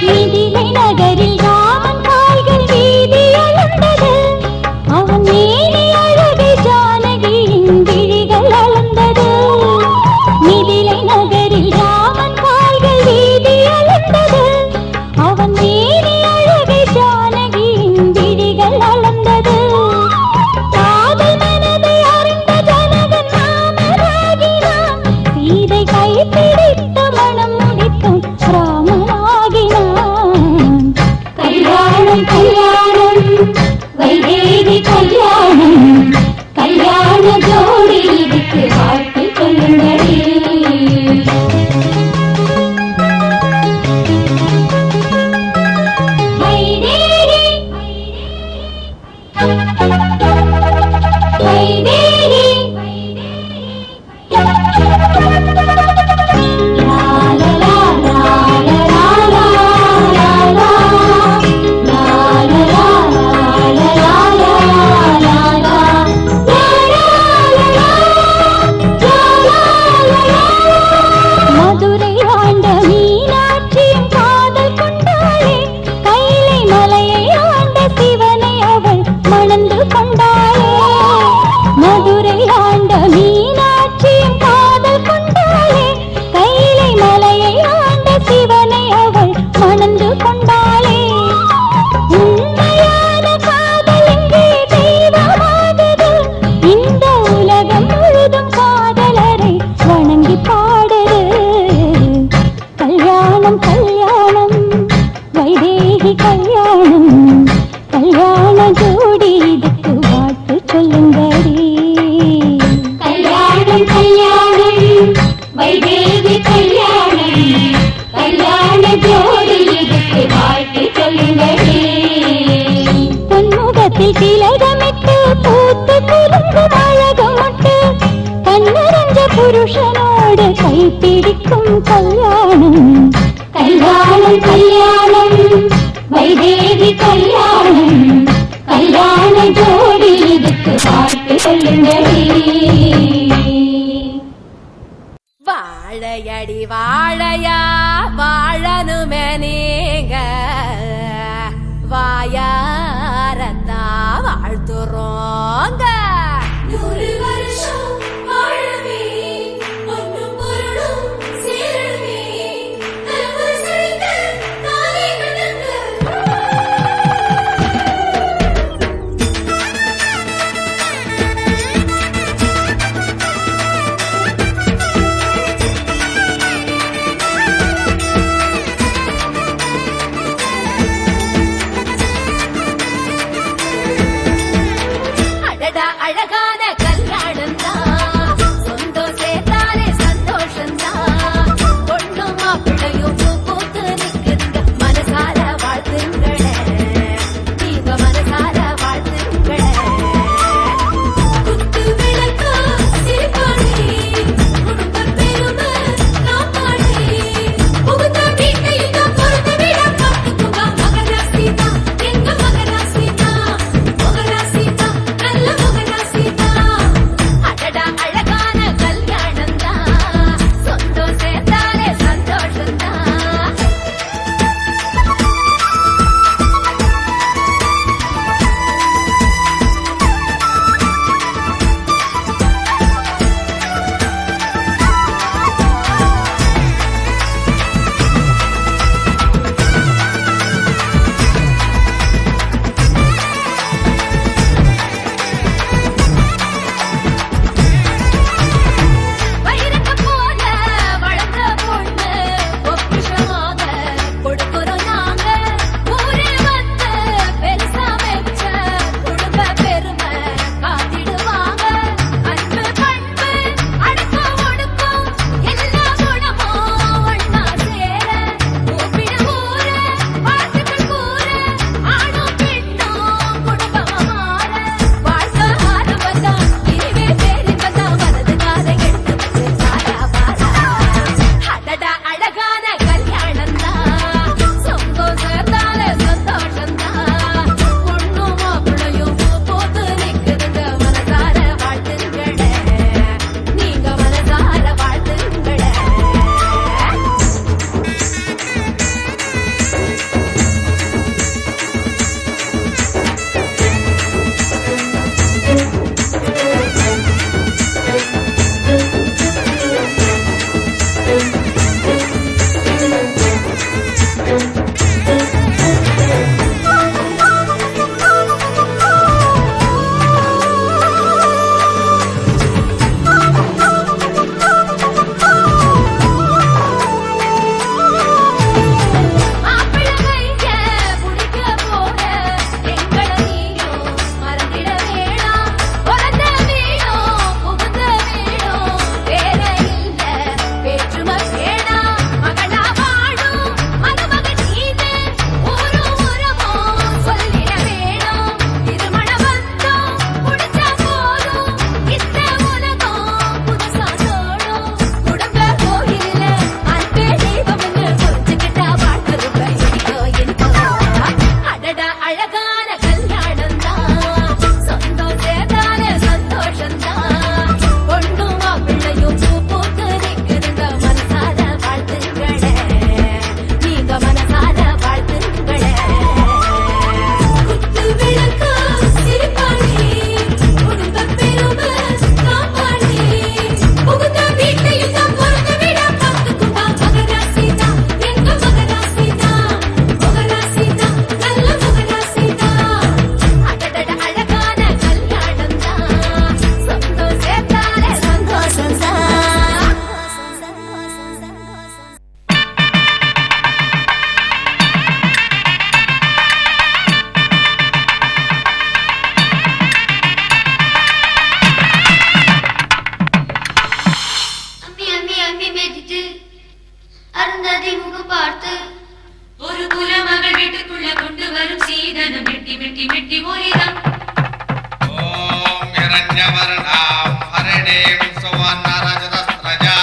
மிதிலை நகரில் ராமன் கால்கள் வீதி அளந்தது அவன் மேனி அழகை ஜானகியின் விழிகள் அளந்தது மிதிலை நகரில் ராமன் கால்கள் வீதி அளந்தது அவன் மேனி அழகை ஜானகியின் விழிகள் அளந்தது காதல் மனதை அறிந்த ஜனகன் ராமனாகினான் சீதை கைப்பிடித்த மனம் முடிக்கும் ராமனாகினான் கல்யாணம் கல்யாணம் வைதேகி கல்யாணம் கல்யாண ஜோடி இதுக்கு வாழ்த்து சொல்லுங்களே வைதேகி வைதேகி லா லா லா லா லா லா லா லா மதுரை ஆண்ட மீனாட்சியும் காதல் கொண்டாளே கைலை மலையை ஆண்ட சிவனை அவள் மணந்து கொண்டாளே மதுரை ஆண்ட மீனாட்சியும் காதல் கொண்டாளே கைலை மலையை ஆண்ட சிவனை அவள் மணந்து கொண்டாளே உண்மையான காதல் இங்கே தெய்வமாகுது இந்த உலகம் முழுதும் காதலரை வணங்கி பாடுது கல்யாணம் கல்யாணம் வைதேகி கல்யாணம் கல்யாண ஜோடி இதுக்கு வாழ்த்து சொல்லுங்கடி கல்யாணம் கல்யாணம் வைதேகி கல்யாணம் கல்யாண ஜோடி இதுக்கு வாழ்த்து சொல்லுங்கடி பொன்முகத்தில் திலகமிட்டு பூத்து குலுங்கும் அழகமட்டு கண்ணரஞ்ச புருஷனோடு கைப்பிடிக்கும் கல்யாணம் கல்யாணம் கல்யாணம் வைதேகி கல்யாணம் கல்யாண ஜோடி இதுக்கு வாழ்த்து சொல்லுங்களே வாழையடி வாழையா வாழனுமே நீங்க வாயாரத்தா வாழ்த்துறோங்க 100 வருஷம் வாழவே பொன்னும் பொருளும் சேரவே தலைமுறை செழிக்க தாலி கட்டுங்க அடடா மிதித்து அருந்ததி முகம் பார்த்து ஒரு குலமகள் வீட்டுக்குள்ள கொண்டு வரும் சீதனம் மெட்டி மெட்டி மெட்டி ஒலிதான். ஓம் இரண்யவர்ணாம் ஹரிணீம் சுவர்ணரஜதஸ்ரஜா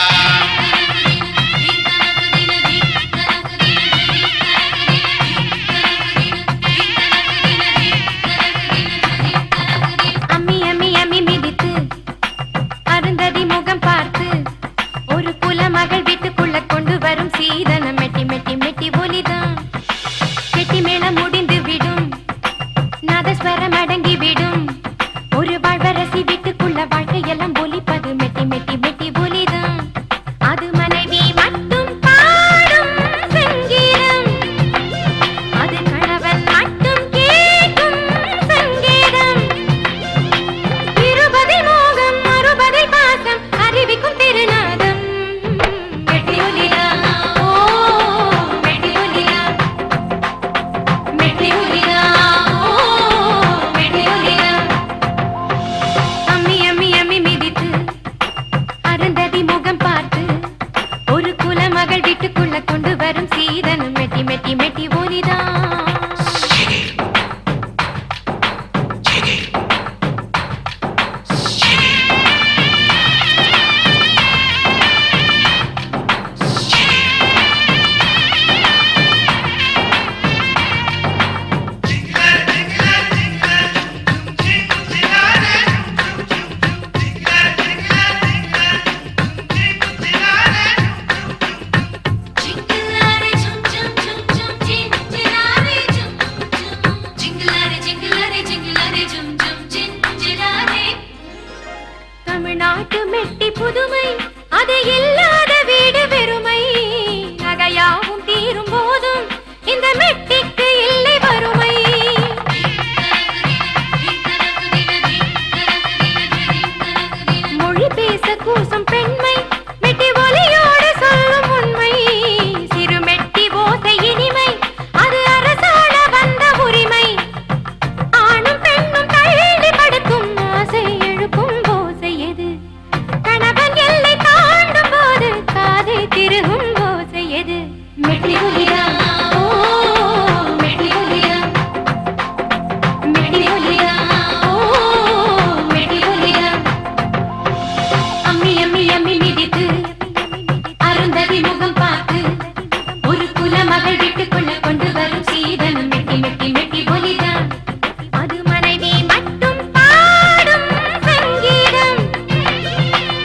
அம்மி அம்மி அம்மி மிதித்து அருந்ததி முகம் பார்த்து ஒரு குலமகள் வீட்டுக்குள்ள கொண்டு வரும் சீதனம் மெட்டி மெட்டி மெட்டி ஒலிதான். கெட்டி மேளம் முடிந்து விடும், நாதஸ்வரம் அடங்கி விடும், ஒரு வாழ்வரசி வீட்டுக்குள்ள வாழ்க்கையெல்லாம் ஒலிப்பது மெட்டி மெட்டி மெட்டி ஒலிதான். அது மனைவி மட்டும் பாடும் சங்கீதம், அது கணவன் மட்டும் கேட்கும் சங்கீதம். இருபதில் மோகம் அறுபதில் பாசம் அறிவிக்கும் திருநாதம் மெட்டி ஒலிதா. ஓ மெட்டி ஒலிதா, மெட்டி ஒலிதா, ஓ மெட்டி ஒலிதா. அம்மி அம்மி அம்மி மிதித்து அருந்ததி முகம் பார்த்து ஒரு குலமகள் வீட்டுக்குள்ள கொண்டு வரும் சீதனம் மெட்டி மெட்டி மெட்டி ஒலிதான். Jinglare jum jum jum jum jinglare jum jum jinglare jinglare jinglare jum jum jinglare. தமிழ்நாட்டு மெட்டி புதுமை, அது இல்லாத வீடு வெறுமை. நகையாவும் தீரும் போதும் இந்த மெட்டிக்கு இல்லை வறுமை. மொழி பேச கூசும் பெண்மை மெட்டி ஒலியோடு சொல்லும் உண்மை. சிறு மெட்டி ஓசை இனிமை, அது அரசாள வந்த உரிமை. ஆணும் பெண்ணும் தள்ளி படுக்கும் ஆசை எழுப்பும் ஓசை எது? கணவன் எல்லை தாண்டும் போது காதை திருகும் ஓசை எது? மெட்டி ஒலிதா. ஓ மெட்டி ஒலிதா, மெட்டி ஒலிதா, ஓ மெட்டி ஒலிதா. அம்மி அம்மி அம்மி மிதித்து அருந்ததி முகம் பார்த்து ஒரு குலமகள் வீட்டுக்குள்ள கொண்டு வரும் சீதனம் மெட்டி மெட்டி மெட்டி ஒலிதான். அது மனைவி மட்டும் பாடும் சங்கீதம்,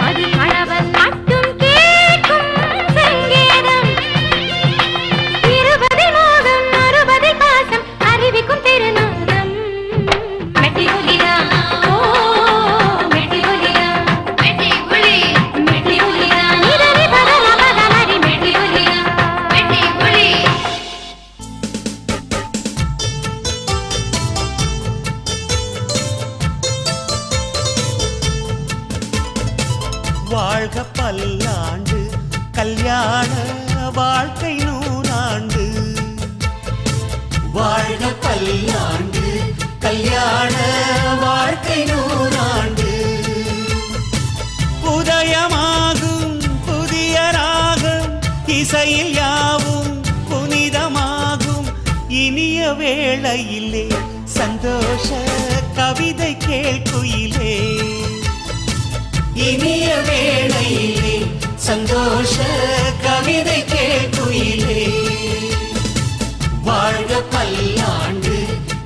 அது கணவன் மட்டும் கேட்கும் சங்கீதம். இருபதில் மோகம் அறுபதில் பாசம் அறிவிக்கும் திருநாதம் மெட்டி ஒலிதா. ஓ மெட்டி ஒலிதா, மெட்டி ஒலி மெட்டி ஒலிதா. நிதனி பதல பதமரி மெட்டி ஒலிதா. மெட்டி ஒலி. வாழ்க பல்லாண்டு கல்யாண வாழ்க்கை நூறாண்டு. வாழ்க பல்லாண்டு கல்யாண வாழ்க்கை நூறாண்டு. உதயமாகும் புதிய ராகம், இசையில் யாவும் புனிதமாகும். இனிய வேளையிலே சந்தோஷ கவிதை கேட்குயிலே. இனிய வேளையிலே சந்தோஷ கவிதை கேட்குயிலே. வாழ்க பல்லாண்டு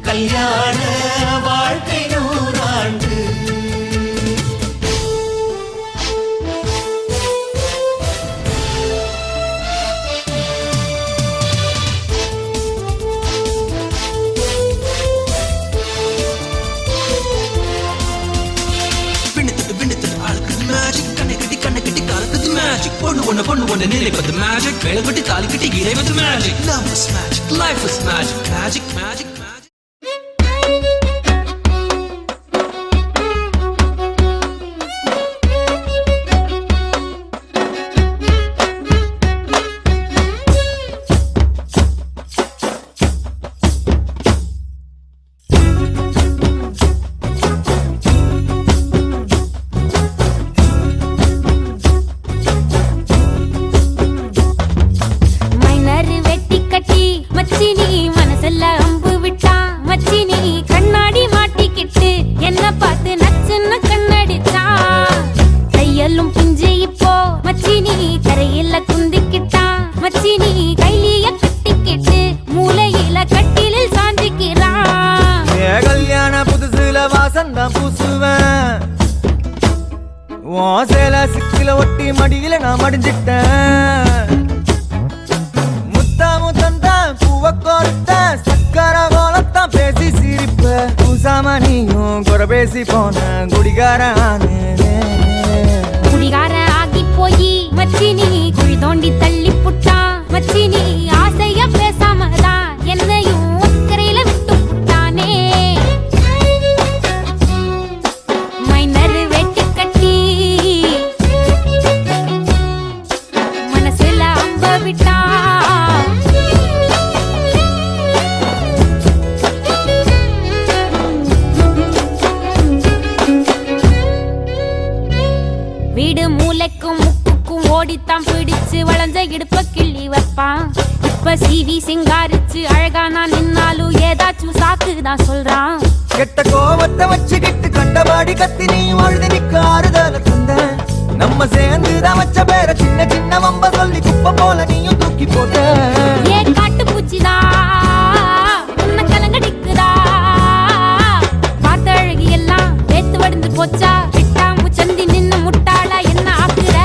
கல்யாண வாழ்க்கை நூறாண்டு. பொண்ணு ஒண்ணு நினைப்பது மேஜிக். வேலை கட்டி தாலி கட்டி இறைவது magic. Love is magic, life is magic, magic, magic, magic. மடியில நான் மடிஞ்சிட்டேன். முத்தாமு தந்தான் பூவ கோர்த்தான் சக்கர கோலத்தான் பேசி சிரிப்ப பூசாம நீயும் குறை பேசி போன குடிகாரன் குடிகார ஆகி போய் மச்சினி குழி தோண்டி தள்ளி புட்டான். மச்சினி ஆசைய பேசாமதான் என்னையும் அக்கறையில விட்டு புட்டானே. மைனர் வெட்டி கட்டி மனசுல அம்ப விட்டான். வீடு மூளைக்கும் முக்குக்கும் ஓடித்தான் பிடிச்சு வளைஞ்ச இடுப்ப கிள்ளி வைப்பான். இப்ப சீவி சிங்காரிச்சு அழகா நான் நின்னாலும் ஏதாச்சும் சாக்குதான் சொல்றான். கெட்ட கோவத்தை வச்சுக்கிட்டு கண்டபாடி கத்தி நீ வாழ்ந்து நிக்க ஆறுதல தந்த. நம்ம சேர்ந்துதான் வச்ச பேர சின்ன சின்ன வம்ப சொல்லி குப்பை போல நீயும் தூக்கி போட்ட. ஏ காட்டு பூச்சிதா உன்ன கலங்கடிக்குதா. பார்த்த அழகி எல்லாம் வேத்து வடிந்து போச்சா. விட்டாம்பு சந்தி நின்னு முட்டாளா என்ன ஆக்குற.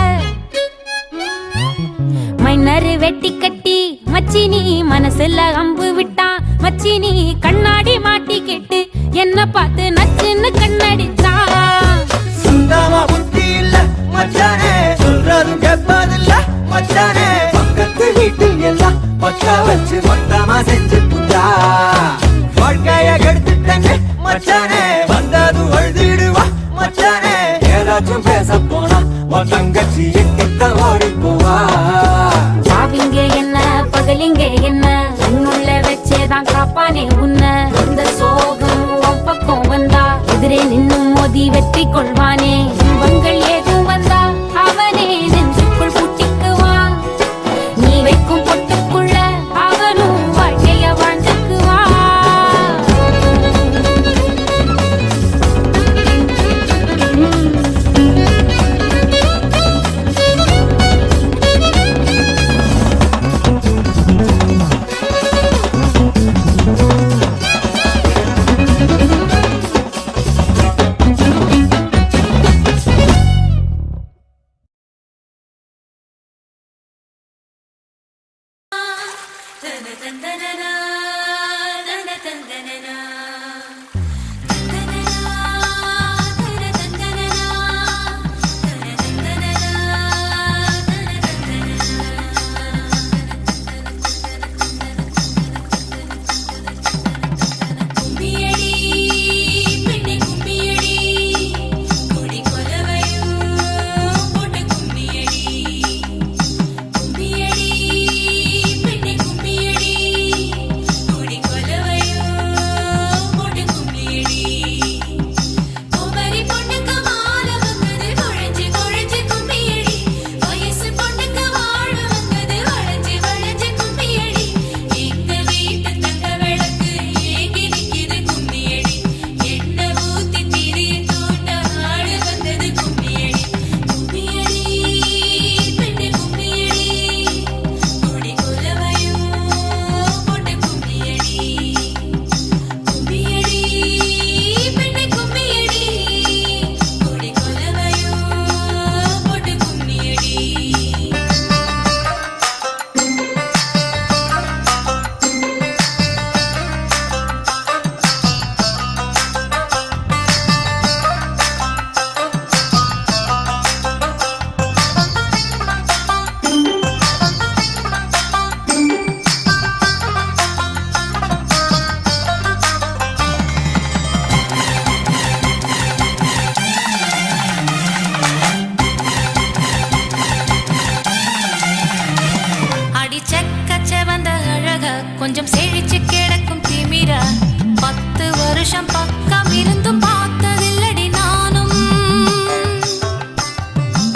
மைனர் வெட்டி கட்டி மச்சினி மனசுல அம்பு விட்டான். மச்சினி கண்ணாடி மாட்டி கேட்டு என்ன பார்த்து நச்சுன்னு கண்ணடிச்சான். சுத்தமா புத்தி இல்ல மச்சானே சொல்றதும் கேட்பதில்ல மச்சானே. பக்கத்து வீட்டில் எல்லாம் பக்கா வச்சு மொத்தமா செஞ்சு புட்டா. வாழ்க்கைய கெடுத்துட்டேன்னு மச்சானே வந்தது அழுதிடுவா மச்சானே. ஏதாச்சும் பேச போனா உன் தங்கச்சி எட்டித்தான் ஓடி போவா. பாவிங்க என்ன பகலிங்க என்ன உன்னுள்ள வச்சேதான் காப்பானே உன்ன. இந்த சோகம் உன் பக்கம் வந்தா எதிரே நின்னும் மோதி வெற்றி கொள்வானே. துன்பங்கள் ஏதும் வந்தா அவனே நெஞ்சுக்குள் பூட்டிக்குவான். நீ வைக்கும் பொட்டுக்குள்ள அவனும் வாழ்க்கைய வாழ்ந்துக்குவான். கொஞ்சம் செழிச்சு கிடக்கும் திமிரா 10 வருஷம் பக்கம் இருந்தும் பார்த்ததில்லடி நானும்.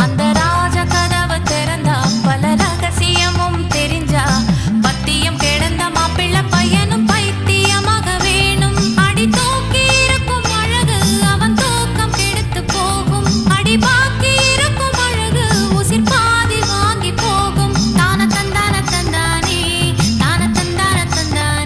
அந்த ராஜ கதவை திறந்தா பல ரகசியமும் தெரிஞ்சா பத்தியம் கிடந்த மாப்பிள்ளை பையனும் பைத்தியமாக வேணும். அடி தூக்கி இருக்கும் அழகு அவன் தூக்கம் கெடுத்து போகும். அடி பாக்கி இருக்கும் அழகு உசிர் பாதி வாங்கி போகும். தான தந்தான தந்தானே தான தந்தான தந்தானே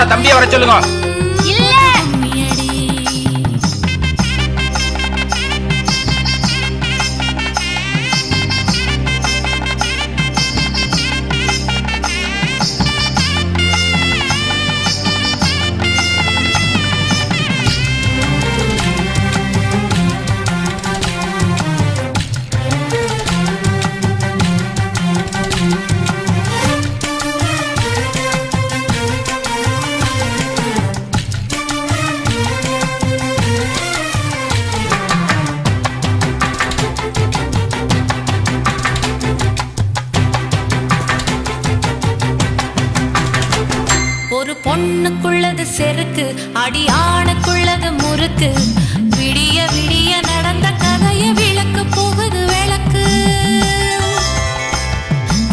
அவனை தம்பியை வர சொல்லுங்க. இல்ல ஒரு பொண்ணுக்குள்ளது செருக்கு, அடியானுக்குள்ளது முறுக்கு. விடிய விடிய நடந்த கதைய விளக்கு போகுது விளக்கு.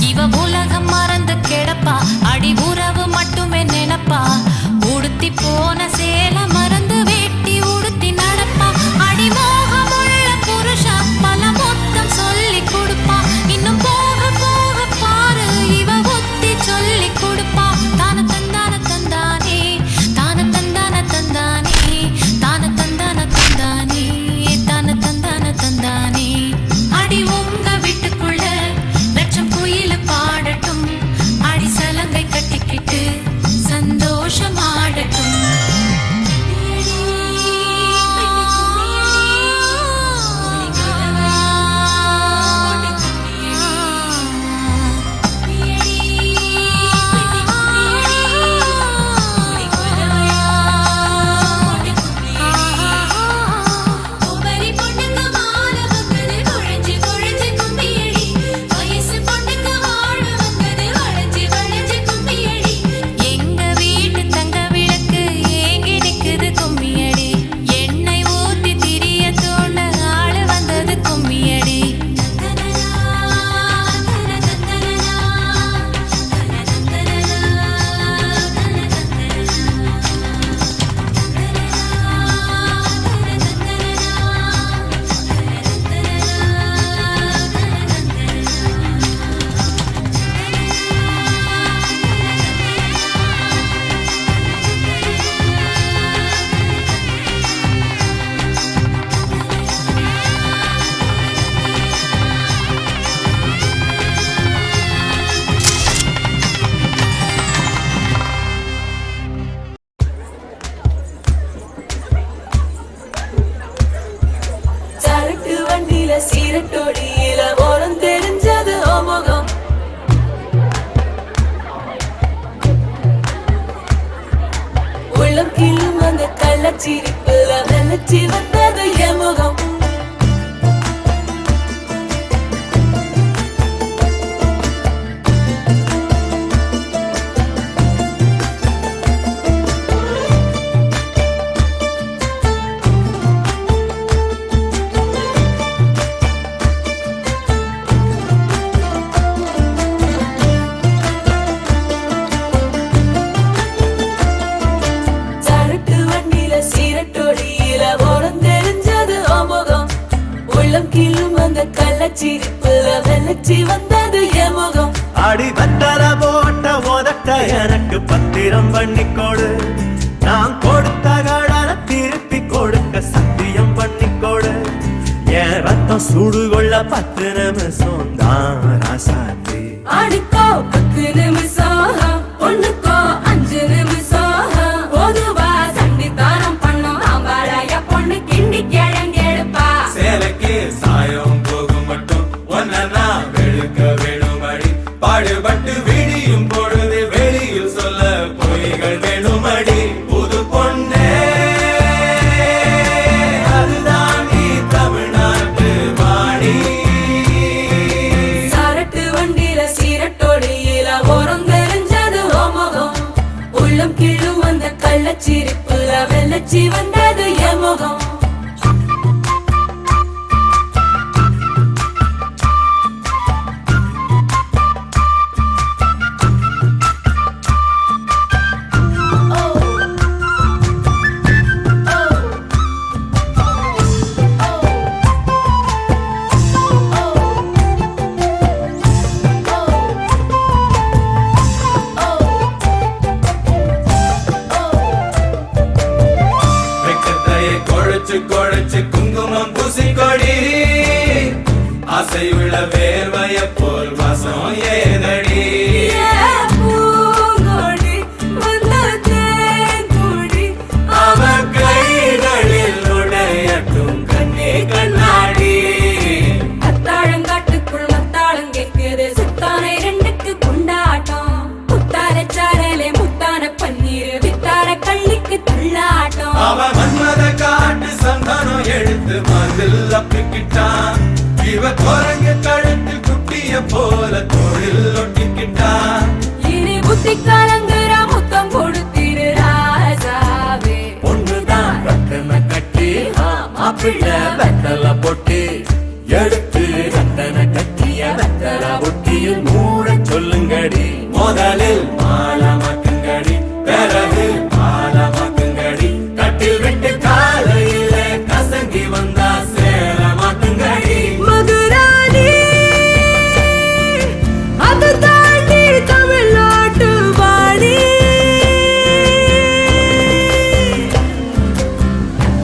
இவ உலகம் மறந்து கிடப்பா, அடி உறவு மட்டுமே நினைப்பா. உடுத்தி போன சேல மறந்து வேட்டி உடுத்தி நடப்பா. அடி மோகமுள்ள புருஷா பல மொத்தம் சொல்லி கொடுப்பா. இன்னும் போக போக பாரு இவ ஒத்தி சொல்லி கொடுப்பா. தான தந்தான தந்தானே, தான தந்தான தந்தானே, தான தந்தான தந்தானே, தான தந்தான தந்தானே. அடி உங்க வீட்டுக்குள்ள லட்சம் குயில பாடட்டும், அடி சலங்கை கட்டிக்கிட்டு சந்தோஷமாடட்டும். எங்க வீட்டு தங்க விளக்கு ஏங்கி நிக்குது கும்மியடி. எண்ணெய் ஊத்தி திரிய தோண்ட ஆளு வந்தது கும்மியடி. சரட்டு வண்டியில சீரட்டோடியில ஓரம் தெரிஞ்சது ஓமுகம். உள்ளம் கிள்ளும் அந்த கள்ளச்சிரிப்புல நினைச்சு வந்தது என் முகம். சரட்டு வண்டியில சீரட்டோடியில ஓரம் தெரிஞ்சது ஓமுகம். உள்ளம் கிள்ளும் அந்த கள்ளச்சிரிப்புல நினைச்சு வந்தது என் முகம். அடி வந்தர போட்ட உதட்ட எனக்கு பத்திரம் பண்ணிக்கோடு. நான் கொடுத்த கடன திருப்பி கொடுக்க சத்தியம் பண்ணிக்கோடு. என் ரத்தம் சூடு கொள்ள 10 நிமிஷம் தான் ராசாத்தி. அடிக்கோ 10 நிமிஷம், ஒண்ணுக்கோ 5 நிமிஷம். பொதுவா சண்டித்தானம் பண்ணும் ஆம்பளைய பொண்ணு கிண்டி கிழங்கெடுப்பா. சேலைக்கு சாயம் போகும் மட்டும் ஒன்னா வெளுக்க வேணுமடி. பாடுபட்டு விடியும் பொழுது வெளியில் சொல்ல பொய்கள் வேணுமடி. புது பொண்ணே அதுதான் நீ தமிழ்நாட்டு வாணி. சரட்டு வண்டியில சீரட்டோடியில ஓரம் தெரிஞ்சது ஓமுகம். உள்ளம் கிள்ளும் அந்த கள்ளச்சிரிப்புல வெள்ளச்சி வந்தது என் முகம். முதலில் மாலமாக்குங்கடி பிறகு மாலமாக்குங்கடி கட்டில் விட்டு காலையில கசங்கி வந்தா சேலமாக்குங்கடி மதுராணி அது தாண்டி தமிழ்நாட்டு வாடி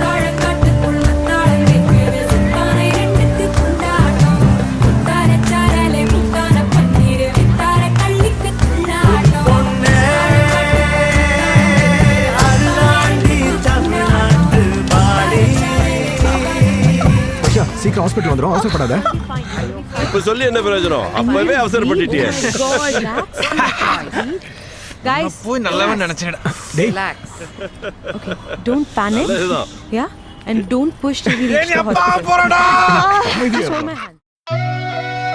தாழக்காட்டுக்குள்ள தாளம் வைக்குது சுத்தானை ரெண்டுக்கு கொண்டாட்டம் முத்தார சாரலை முத்தான பன்னீர் வித்தார கள்ளிக்கு கொண்டாட்டம் சீக்கிரம் ஹாஸ்பிட்டல் வந்துடும் அவசரப்படாத இப்ப சொல்லி என்ன பிரயோஜனம் அப்பவே அவசரப்பட்டுட்டியே Guys, போய் நல்லவன் நினைச்சேன். relax. Okay, don't panic. நல்லதுதான். Yeah, and don't push till we reach the hospital. Just hold my hand.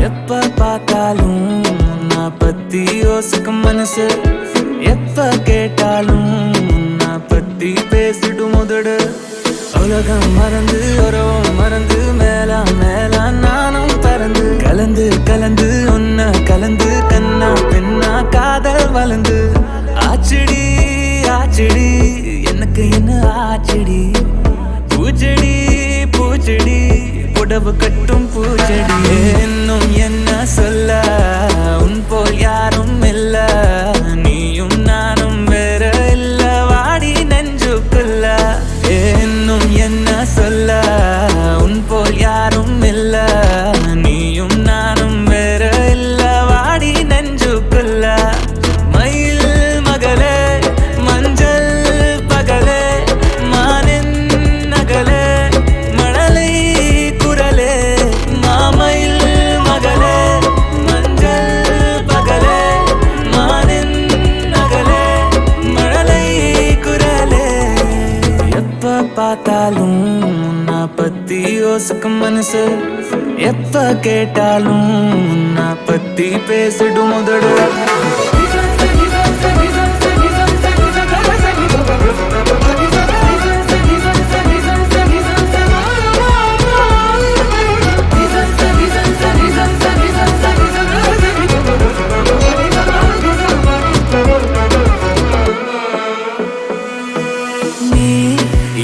எப்ப பார்த்தாலும் உன்னை பத்தி யோசிக்கும் மனசு எப்ப கேட்டாலும் உன்னை பத்தி பேசிடும் உதடு உலகம் மறந்து உறவும் மறந்து மேலா மேலா நானும் பறந்து கலந்து கலந்து உன்னை கலந்து கண்ணா பின்னா காதல் வளர்ந்து ஆச்சடி ஆச்சடி எனக்கு என்ன ஆச்சடி பூச்செடி பூச்செடி புடவு கட்டும் பூச்செடி இன்னும் என்ன சொல்ல உன் போல் யாரும் இல்ல நீயும் நானும் வேற இல்ல வாடி நெஞ்சுக்குள்ள இன்னும் என்ன சொல்ல உன் போல் யாரும் இல்ல நீயும் நானும் வேற இல்ல வாடி நெஞ்சுக்குள்ள மயில் மகளே மஞ்சள் பகலே மானின் நகலே மழலை குரலே மாமயில் மகளே மஞ்சள் பகலே மானின் நகலே மழலை குரலே எப்ப பார்த்தாலும் உன்னை பத்தி யோசிக்கும் மனசு எப்ப கேட்டாலும் உன்னை பத்தி பேசிடும் உதடு நீ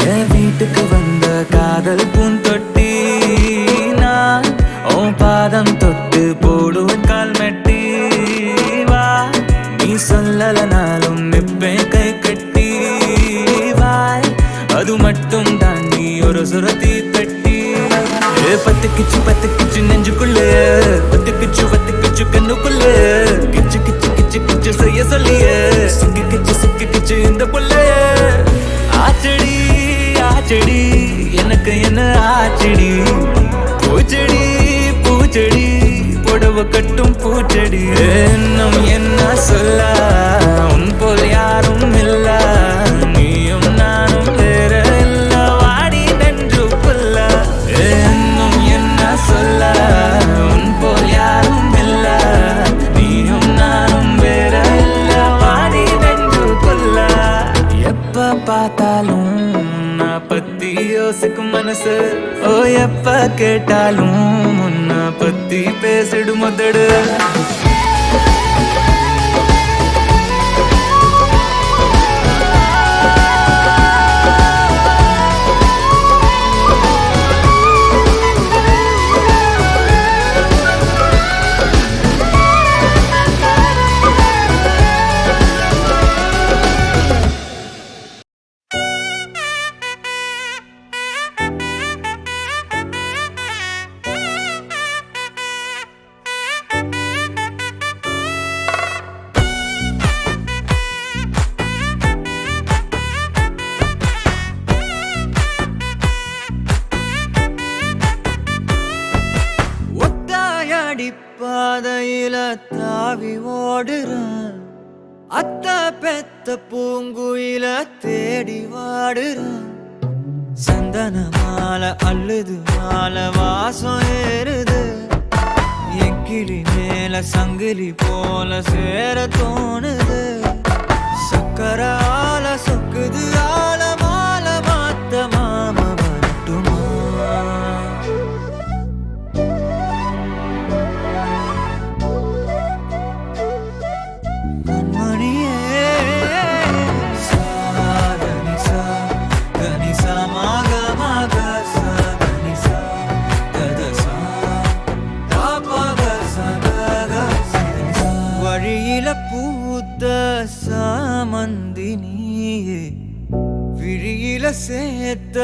என் வீட்டுக்கு வந்த காதல் பூந்தொட்டி நான் உன் பாதம் தொட்டு போடுவேன் கால் மெட்டி வா நீ சொல்லலனாலும் நிப்பேன் கை கட்டி வாய் அது மட்டும் தான் நீ ஒரு சுரத்தி தட்டி பத்துக்கிச்சு நெஞ்சுக்குள்ள பத்துக்கிச்சு கண்ணுக்குள்ள கிச்சு கிச்சு கிச்சு கிச்சு செய்ய சொல்லிய சிக்கிச்சு இந்த புள்ள ஆச்சடி ஆச்சடி எனக்கு என்ன ஆச்சடி பூச்செடி பூச்செடி புடவை கட்டும் பூச்செடி இன்னும் என்ன சொல்ல உன் போல் யாரும் இல்ல நீயும் நானும் வேற இல்ல வாடி நெஞ்சுக்குள்ள இன்னும் என்ன சொல்ல உன் போல் யாரும் இல்ல நீயும் நானும் வேற இல்ல வாடி நெஞ்சுக்குள்ள எப்ப பார்த்தாலும் உன்னை பத்தி யோசிக்கும் மனசு ஓ எப்ப கேட்டாலும் உன்னை பத்தி பேசிடும் உதடு பாதையில தாவி ஓடுறான் அத்த பெத்த பூங்குயில தேடி வாடுறான் சந்தன மாலை அள்ளுது மாலை வாசம் ஏறுது கிளி மேல சங்கிலி போல சேர தோணுது சக்கரால சொக்குது ஆல மால மாத்த மாம வரட்டுமா கண்மணியே சாதனி சா கனி சா மாக மாக சா கனி சா கத சா பாபக சா கக சா வழியில பூத்த சாமந்தி நீயே விழியில சேர்த்த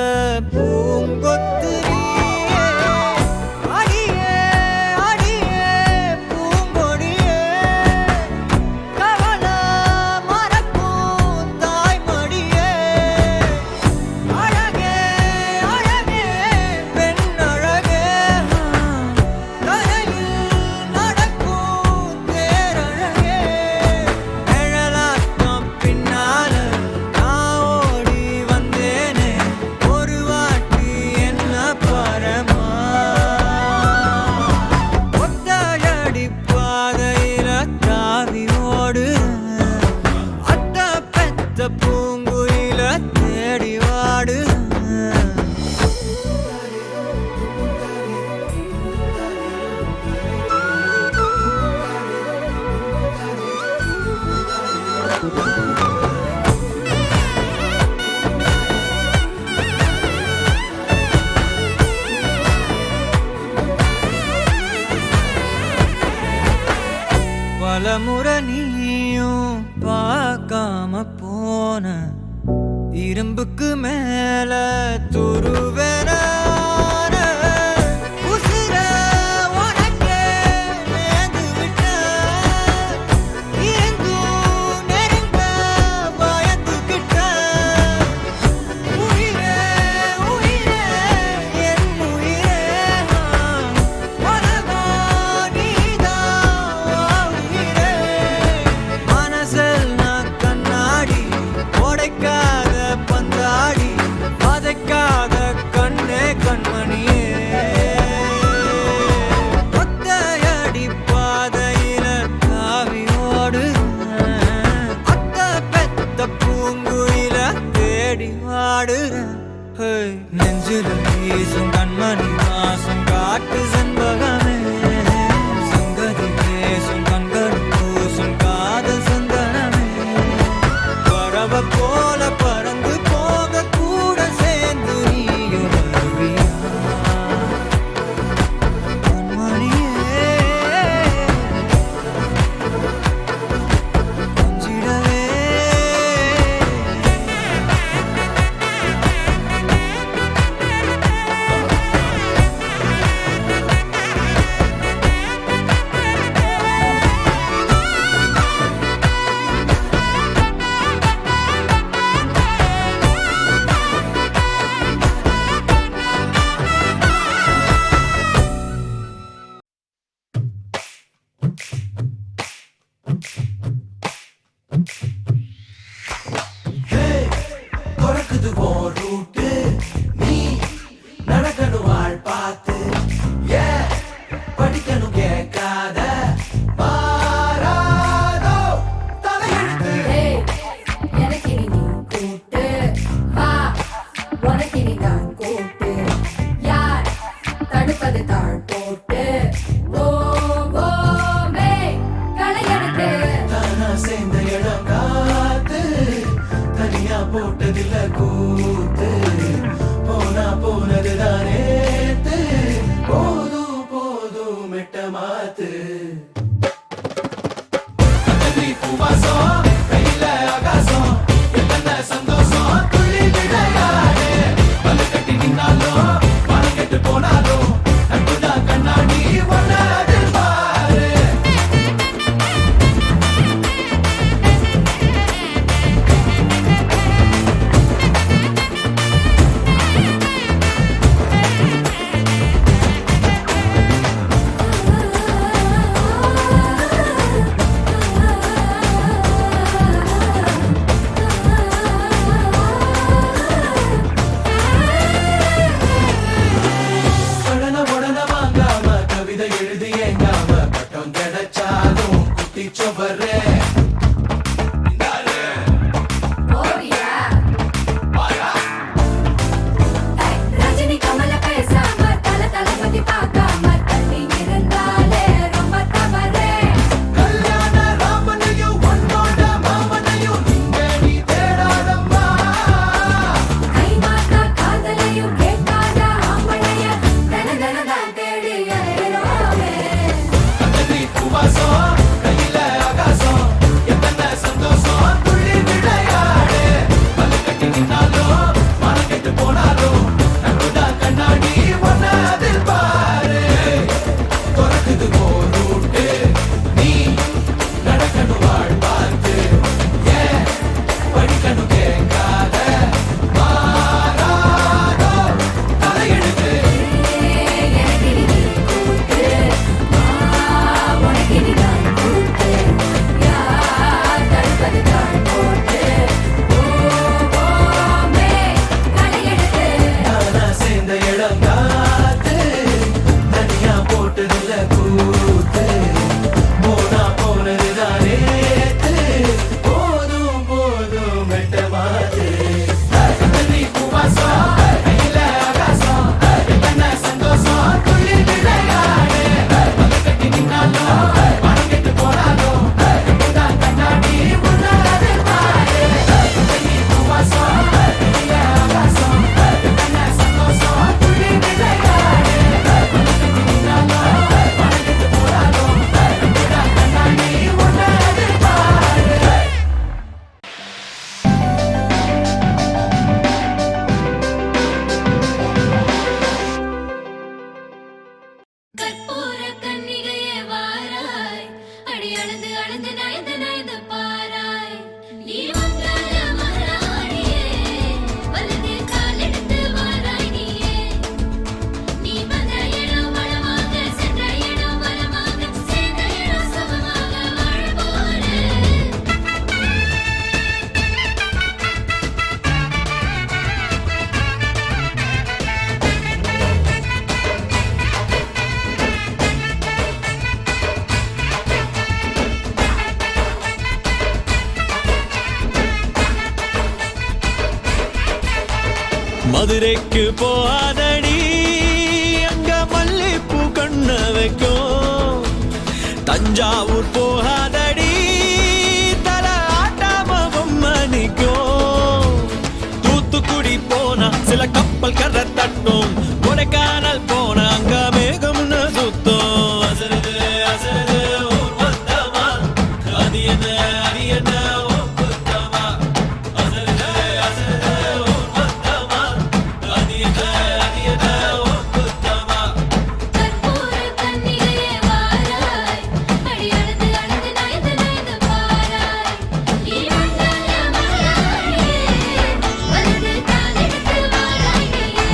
பூங்கொத்து நீயே அடியே அடியே பூங்கொடியே கவல மறக்கும் தாய்மடியே அழகே அழகே பெண் அழகே கரையில் நடக்கும் தேரழகே நிழலாட்டம் பின்னால நான் ஓடி வந்தேனே ஒரு வாட்டி என்ன பரமா ஒத்தையடி பாதையில தாவி ஓடு அத்த பெத்த பூங்குயில தேடி வாடு பலமுறை நீயும் பார்க்காம போன இரும்புக்கு மேல துருவேன உசிர உனக்கே நேர்ந்து விட்ட இருந்தும் நெருங்க பயந்துகிட்ட உயிரே உயிரே என் உயிரே உலகா நீதான் உயிரே மனசில் நான் கண்ணாடி உடைக்காத பந்தாடி வதைக்காத கண்ணே கண்மணியே ஒத்தையடி பாதையில தாவி ஓடு அத்த பெத்த பூங்குயில தேடி வாடுறேன் நெஞ்சில வீசும் கண்மணி வாசம் காட்டு செண்பகமே சங்கதி பேசும் கண்கள் பூசும் காதல் சந்தனமே பறவை போல பறந்து போக கூட சேர்ந்து நீயும் வருவியா கண்மணியே கொஞ்சிடவே பொறக்குது போ ரூட்டு நீ நடக்கணும் வாழ் பார்த்து ஏ படிக்கணும் கேட்காத மாறாதோ தலையெழுத்து ஏய், எனக்கு இனி நீ கூட்டு வா உனக்கு இனி தான் கூட்டு யார் தடுப்பது தாழ் போட்டு போவோமே களையெடுத்து தானா சேர்ந்த இடம் காத்து தனியா போட்டதில்ல கூத்து போனா போனது தானேத்து போதும் போதும் மெட்ட மாத்து பூவாசம் கையில ஆகாசம் என்ன சந்தோஷம் துள்ளி விளையாடு பல கட்டி நின்னாலும் பணம் கெட்டு போனாலும் நட்புதான் கண்ணாடி ஒன்னாது பாரு கடன உடன வாங்காம கவிதை எழுதி ஏங்காம ஓவியா ரஜினி கமல பேசாம தளபதி பார்க்காம தள்ளி இருந்தாலே ரொம்ப தவறே கை மாத்தா காதலையும் கேட்காத ஆம்பளைய தனதான் தேடி அலையிறோமே கற்பூர கன்னிகையே வாராய் அடி அளந்து அளந்து நயந்து நயந்து பாராய் நீ வந்தால மராணியே வலது கால் எடுத்து வாராய் நீயே நீ வந்த இடம் வளமாக சென்ற இடம் வளமாக சேர்ந்த இடம் சுகமாக வாழ போறேன் மதுரைக்கு போகாதடி அங்க மல்லிப்பூ கண்ண வைக்கும் தஞ்சாவூர் போகாதடி தல ஆட்டாம பொம்மனிக்கும் தூத்துக்குடி போனா சில கப்பல் கரை தட்டும் கொடைக்கானல் போனா அங்க மேகம்னு சுத்தம் அசருது அசருது ஊர் வந்தமா அது என்ன ஓ புத்தமா அசருது அசருது ஊர் வந்தமா அது என்ன ஓ புத்தமா கற்பூர கன்னிகையே வாராய் அடி அளந்து அளந்து நயந்து நயந்து பாராய் நீ வந்தால மராணியே வலது கால் எடுத்து வாராய் நீயே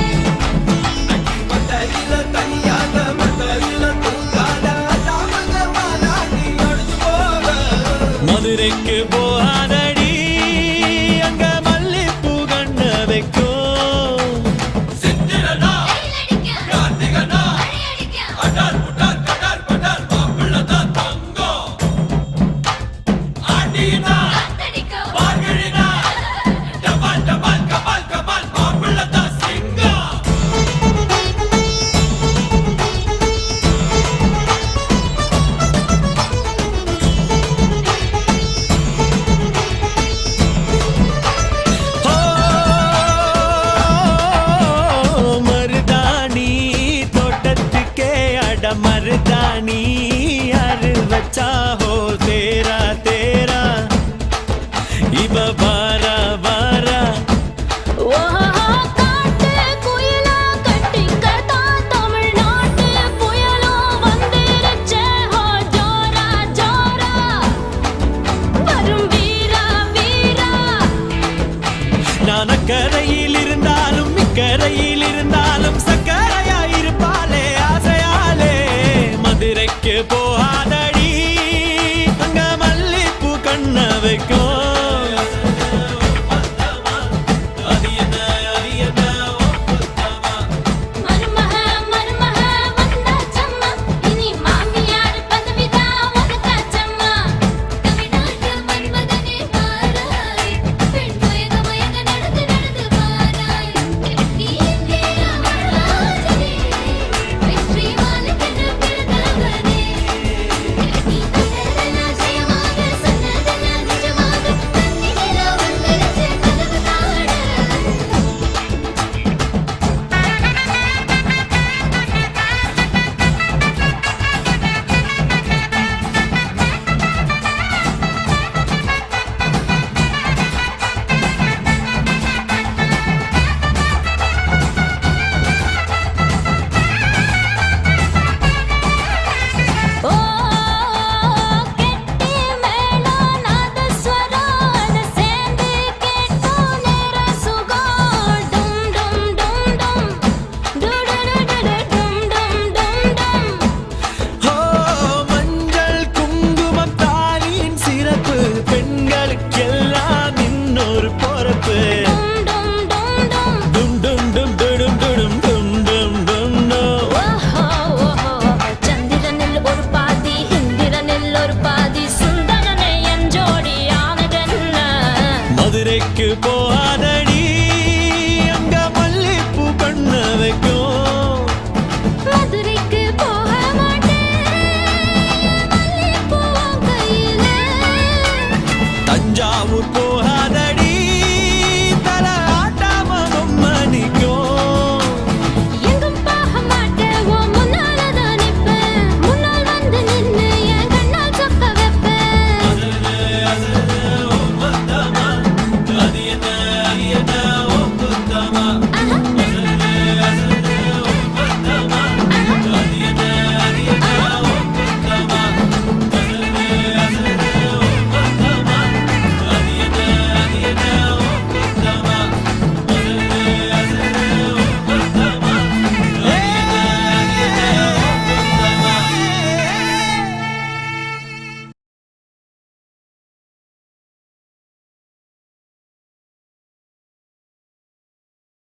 மத்தரில தனியாக மத்தரில தூங்காத தாமக மாலாடி அடிச்சு போக மதுரைக்கு போகாதடி அங்க மல்லிப்பூ கண்ண வைக்கும் சித்திரனா கைலடிக்க கார்த்திகனா அடிக்க அடார் புடார் கடார் படார் மாப்பிள்ளதான் தங்கம் ஆண்டினா தடிக்கோ பார்கழினா டபால் டபால் கபால் கபால் மாப்பிள்ளதான் சிங்கம் மருதாணி தோட்டத்துக்கே அட மருதாணி யாரு வச்சா ஹோ தேரா தேரா இவ வாரா வாரா ஓஹோ காட்டு குயிலா கட்டிக்கதா தமிழ்நாட்டு புயலும் வந்திருச்சே ஹோ ஜோரா ஜோரா வரும் வீரா வீரா நான் அக்கரையில் இருந்தாலும் இக்கரையில் இருந்தாலும் சக்கரையா இருப்பாளே ஆசையாலே மதுரைக்கு போகாதடி அங்க மல்லிப்பூ கண்ண வைக்கும் அது என்ன ஓ புத்தமா மருமக மருமக வந்தாச்சம்மா இனி மாமியார் பதவிதான் உனக்காச்சம்மா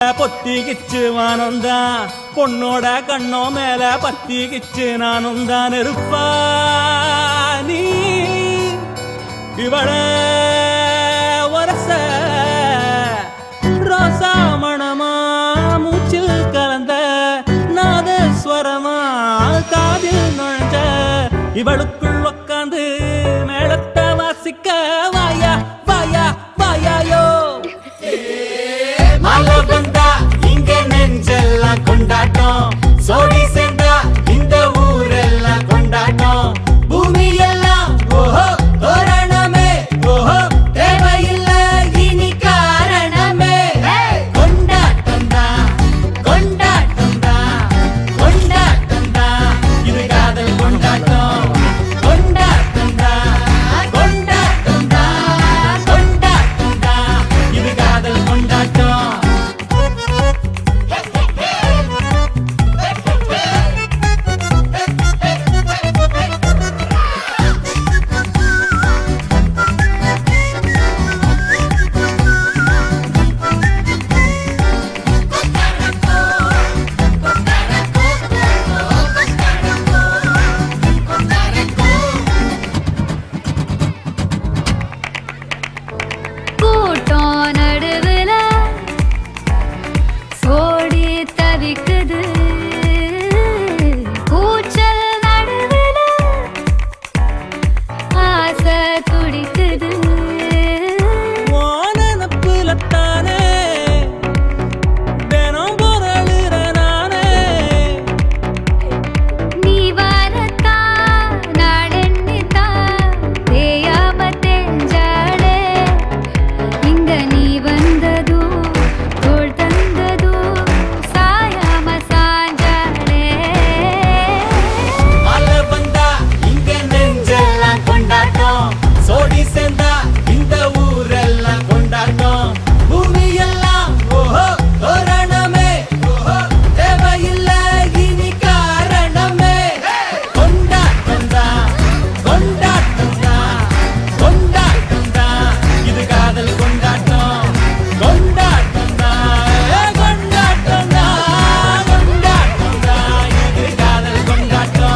பொத்திக்கிச்சு வானந்தான் பொண்ணோட கண்ணோ மேல பத்திக்கிச்சு நானும் தான் இருப்பா நீ இவள வரச ரோசா மணமா மூச்சில் கலந்த நாதஸ்வரமா காதில் நுழைஞ்ச இவளுக்குள் உக்காந்து மேளத்தை வாசிக்க வாயா வாயா வாயாயோ மாலை வந்தா இங்க நெஞ்செல்லாம் கொண்டாட்டம் சோடி சேர்ந்தா இந்த ஊரெல்லாம் கொண்டாட்டம் பூமி எல்லாம் ஓஹோ தோரணமே ஓஹோ தேவையில்லை இனி காரணமே கொண்டாட்டம் தான் கொண்டாட்டம் தான் கொண்டாட்டம் தான் இது காதல் கொண்டாட்டம் கொண்டாட்டம் தான் கொண்டாட்டம் தான் கொண்டாட்டம் தான் இது காதல் கொண்டாட்டம் கூட்டம் நடுவுல சோடி தவிக்குது கூச்சல் நடுவுல ஆசை துடிக்குது வானப்புலத்தானே தினம் பொருளுற நானே நீ வரத்தா நாடெண்ணித்தா தேயாம தெஞ்சாடே இங்க நீ வந்ததோ தோள் தந்ததோ சாயாம சாஞ்சாடே மாலை வந்தா இங்க நெஞ்செல்லாம் கொண்டாட்டம் சோடி சேர்ந்தா இந்த ஊரெல்லாம் கொண்டாட்டம் பூமி எல்லாம் ஓஹோ தோரணமே ஓஹோ தேவையில்லை இனி காரணமே கொண்டாட்டம் தான் கொண்டாட்டம் தான் கொண்டாட்டம் தான் இது காதல் கொண்டாட்டம் கொண்டாட்டம் தான் கொண்டாட்டம் தான் கொண்டாட்டம் தான் இது காதல் கொண்டாட்டம்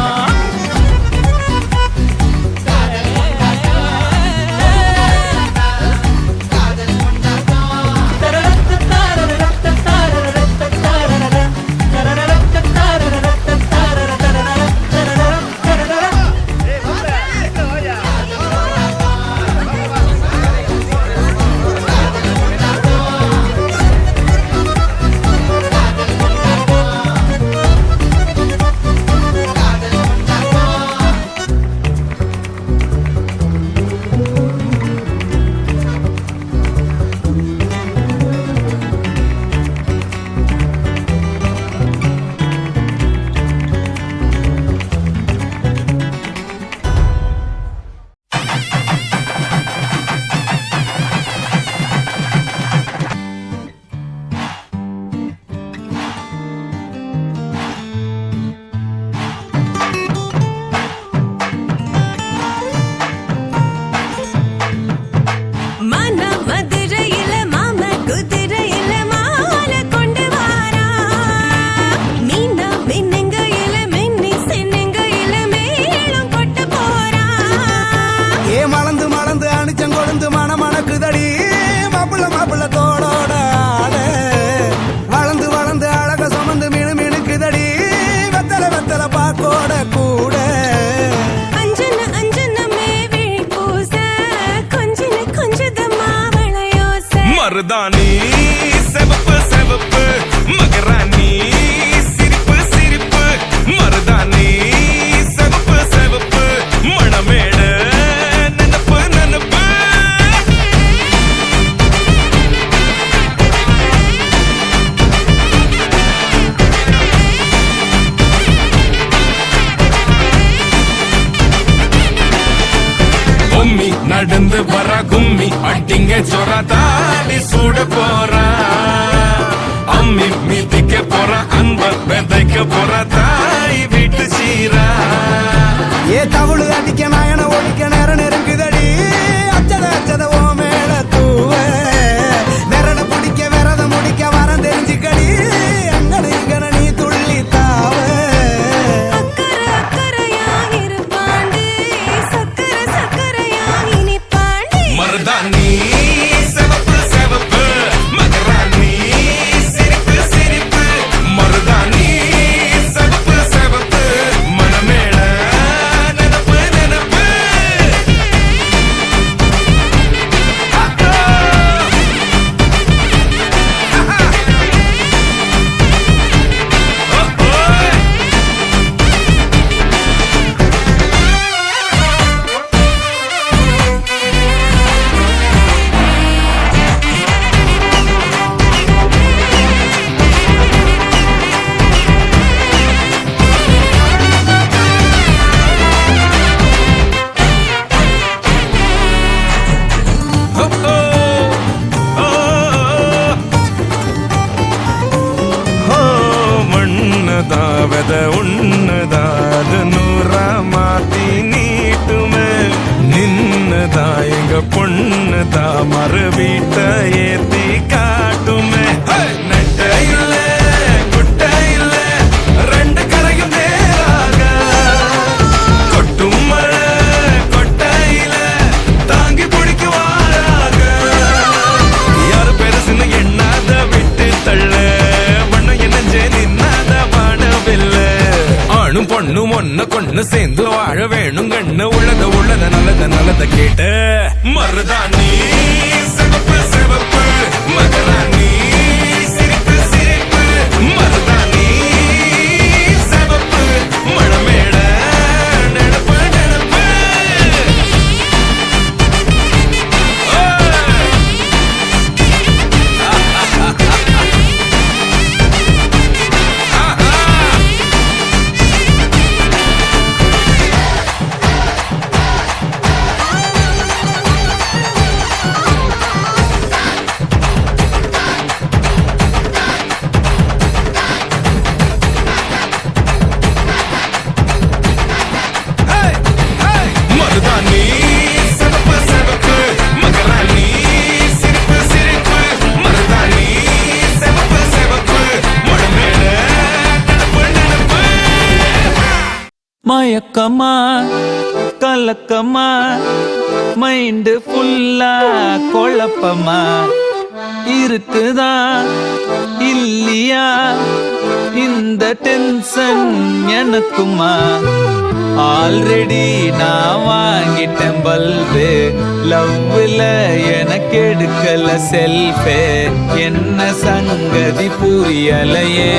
மன மதுரையில மாம குதிரையில மாலை கொண்டு வாரா மீனா மின்னுங்கையில மின்னி சின்னுங்கையில மேளம் கொட்டு போறா ஏ மலந்து மலந்து அணிச்சம் கொழுந்து மணக்குதடி மாப்பிள்ள மாப்பிள்ள தோளோட ஆட வளர்ந்து வளர்ந்து அழக சுமந்து மினுக்குதடி வெத்தல வெத்தல பாக்கோட கூட அஞ்சன அஞ்சனமே விழி பூச கொஞ்சன கொஞ்சத மாவளையோச மருதாணி செவப்பு செவப்பு மகராணி சிரிப்பு சிரிப்பு மருதாணி செவப்பு செவப்பு மணமேடு நினப்பு நினப்பு கும்மி நடந்து வர கும்மி அட்டிங்க சொர தாடி சூட போறா அம்மி மீதிக்க போற அன்ப விதைக்க போற தாய் வீட்டு சீரா ஏ தவுளு அடிக்க நாயன ஒழிக்க நேரம் நெருங்குதடி அச்சத அச்சத ஓ மேல தூவ விரட பிடிக்க விரத முடிக்க வரம் தெரிஞ்சு ஒண்ணு கொண்ணு சேர்ந்து வாழ வேணும் கண்ணு உள்ளத உள்ளத நல்லத நல்லத கேட்டு மருதாணி சிவப்பு சிவப்பு மகராணி சிரிப்பு சிரிப்பு மருதாணி சிவப்பு மழமேட நெனப்பு நெனப்பு மருதாணி சிவப்பு சிவப்பு மகராணி சிரிப்பு சிரிப்பு மருதாணி சிவப்பு சிவப்பு மழமேட நெனப்பு நெனப்பு மயக்கமா கலக்கமா மைண்டு ஃபுல்லா குழப்பமா இருக்குதா இல்லையா இந்த டென்ஷன் எனக்குமா ஆல்ரெடி நான் வாங்கிட்டேன் பல்பு லவ்ல எனக்கு எடுக்கல செல்ஃபே என்ன சங்கதி புரியலையே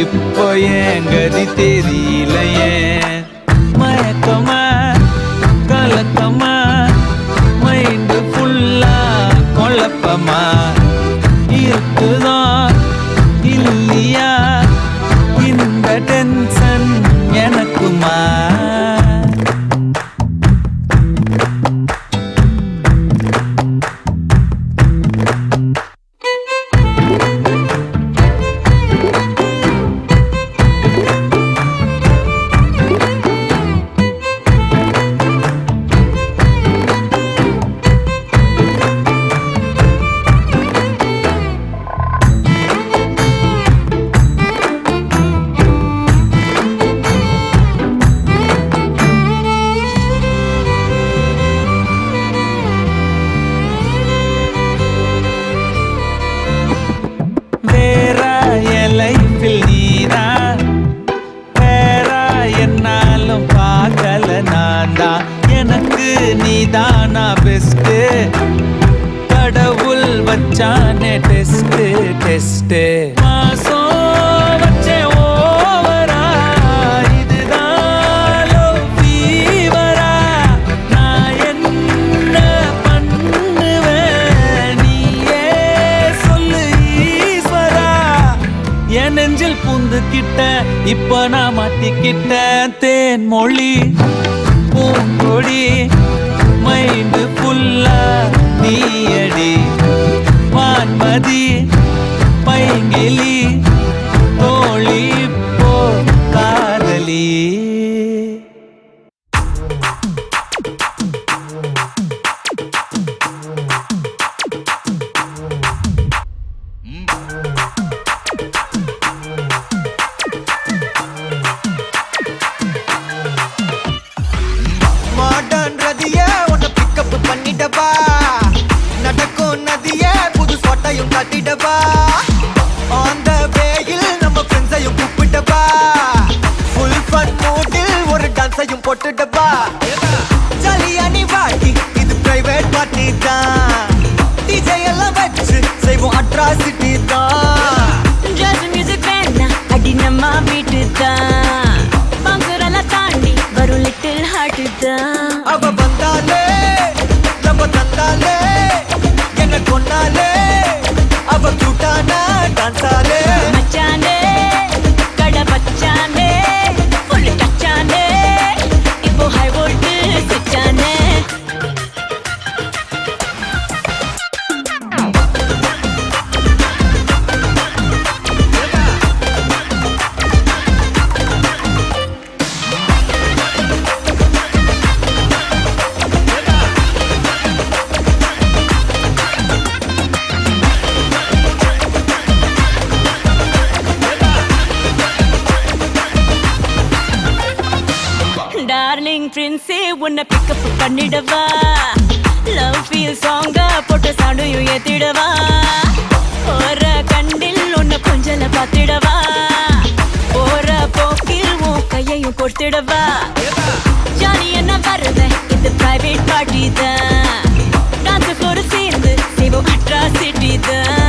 இப்போ ஏன் கதி தெரியலையே மயக்கமா கலக்கமா மைண்டு ஃபுல்லா குழப்பமா இருக்குதா இல்லையா இந்த டென்ஷன் எனக்குமா நீதானா பெஸ்ட் கடவுள் வச்சானே டெஸ்ட் டெஸ்ட் மாசம் வச்சே ஓவரா இதுதான் லவ் ஃபீவரா நான் என்ன பண்ணுவேன் நீயே சொல்லு ஈஸ்வரா என் நெஞ்சில் புந்துக்கிட்ட இப்ப நான் மாட்டிக்கிட்ட தேன் மொழி பூங்கொடி மைண்டு ஃபுல்லா நீயடி வான்மதி பைங்கிலி தோழி போ காதலி நடக்கும் நதிய புது சொட்டையும் கட்டிடவா அந்த வேயில் நம்ம ஃப்ரெண்ட்ஸையும் கூப்பிட்டவா ஃபுல் ஃபன் மூடில் ஒரு டான்ஸையும் போட்டுடவா ஜாலியா நீ வாட்டி இது பிரைவேட் பார்ட்டி தான் டிஜே எல்லாம் வச்சு செய்வோம் அட்ராசிட்டி தான் ஜாஸ் மியூசிக் வேணா அடி நம்ம வீட்டு தான் பங்குரெல்லாம் தாண்டி வரும் லிட்டில் ஹார்ட் தான் அவ வந்தாலே நம்ம தந்தாலே என்ன கொண்டாலே அவ கூட்டானா டான்ஸாலே மச்சானே கடை பச்சானே ஃபுல் டச்சானே இப்போ ஹை வோல்ட் சுச்சானே டார்லிங் பிரின்ஸே உன்னை பிக்கப் பண்ணிடவா லவ் ஃபீல் சாங்கா போட்டு சாண்டையும் ஏத்திடவா ஒரு கண்டில் உன்னை கொஞ்சல பார்த்திடவா போற போக்கில் உன் கையையும் கொடுத்துடவா ஜாலி என்ன வருது இது பிரைவேட் பார்ட்டி தான் டான்ஸ் ஃப்ளோர் சேர்ந்து செய்வோம் அட்ராசிட்டி தான்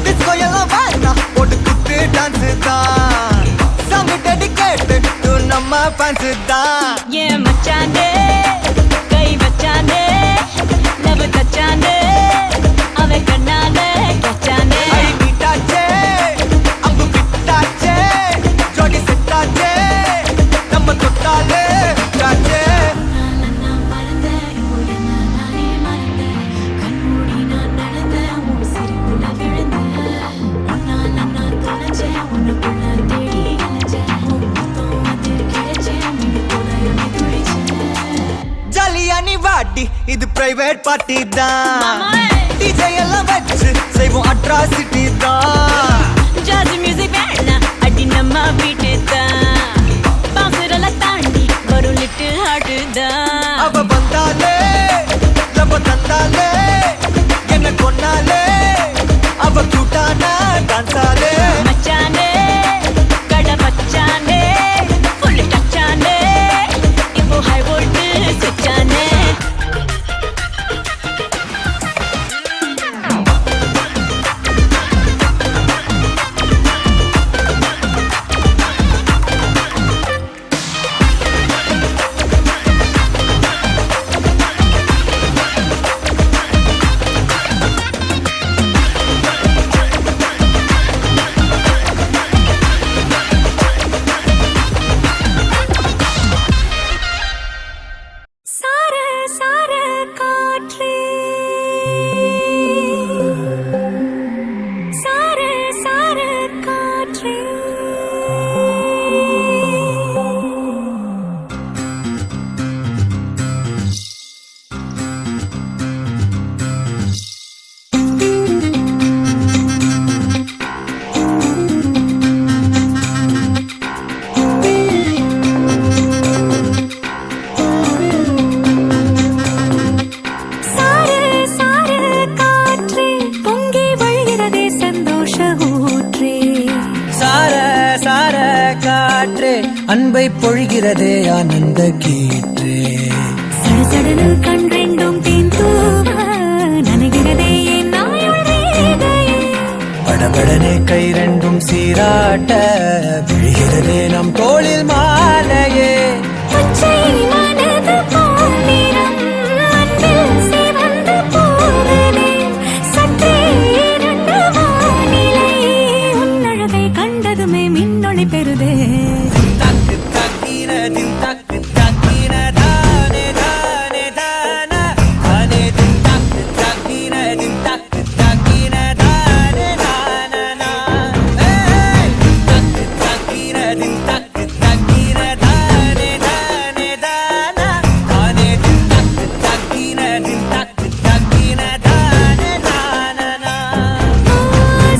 டிஸ்கோ எல்லாம் வேணா போட்டு குத்து டான்ஸ் தான் சாங் டெடிகேட் டு நம்ம ஃபேன்ஸ் தான் ஏன் மச்சானே கை வச்சானே லவ் தச்சானே அவன் கண்ணால கச்சானே ஐ மீட்டாச்சே அம்பு பிட்டாச்சே ஜோடி செட்டாச்சே நம்ம தொட்டாலே சாச்சே நான் மறந்தேன் உடனே நானே மறந்தேன் கண்மூடி நான் நடந்தேன் உன் சிரிப்புல விழுந்தேன் உன்னால நான் தொலைச்சேன் உன்னுக்குள்ள தேடி அலைஞ்சேன் உன் முத்தம் அது கிடைச்சேன் உன்னுக்குள்ள என்னை துளைச்சேன் ஜாலியா நீ வாடி இது பிரைவேட் பார்ட்டி தான் மாமாய். டிஜே எல்லாம் வச்சு செய்வோம் அட்ராசிட்டி தான் ஜாஸ் மியூசிக் வேணாம் அடி நம்ம வீட்டு தான் பாசுரெல்லாம் தாண்டி வரும் லிட்டில் ஹார்ட் தான் அவ வந்தாலே லவ தந்தாலே என்ன கொன்னாலே அவ கூட்டானா டான்ஸாலே மச்சானே கடை பச்சானே ஃபுல் டச்சானே இப்போ ஹை வோல்ட் சுச்சானே சார சார காற்றே சார சார காற்றே சார சார காற்றே பொங்கி வழிகிறதே சந்தோஷ ஊற்றே சார சார காற்றே அன்பை பொழிகிறதே ஆனந்த கீற்றே சடசடனு கண் ரெண்டும் தேன் தூவ நனைகிறதே என் நாயுள் ரேகையே படபடனே கை ரெண்டும் சீராட்ட விழுகிறதே நம் தோளில் மாலையே பச்சை மனது பொன்னிறம் அன்பில் சிவந்து போனதே சற்றே இருண்ட வானிலை உன் அழகை கண்டதுமே மின்னொளி பெறுதே தக்கு தக்கின தில் தக்கு தக்கின தானே தானே தானா தானே தில் தக்கு தக்கின தில் தக்கு தக்கின தானே தானா தக்கு தக்கின தில் தக்கு தக்கின தானே தானே தானா தானே தில் தக்கு தக்கின தில் தக்கு தக்கின தானே தானா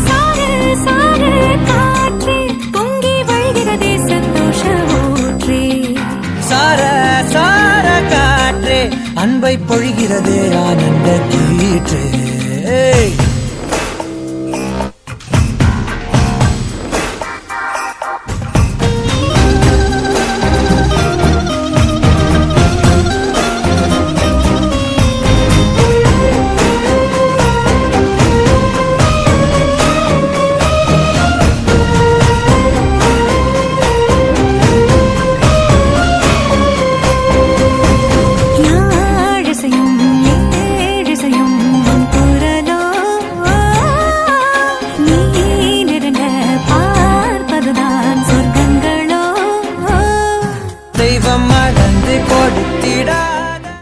சார சார காற்றே பொங்கி வழிகிறதே சந்தோஷ ஊற்றே சார சார காற்றே அன்பை பொழிகிறதே ஆனந்த கீற்றே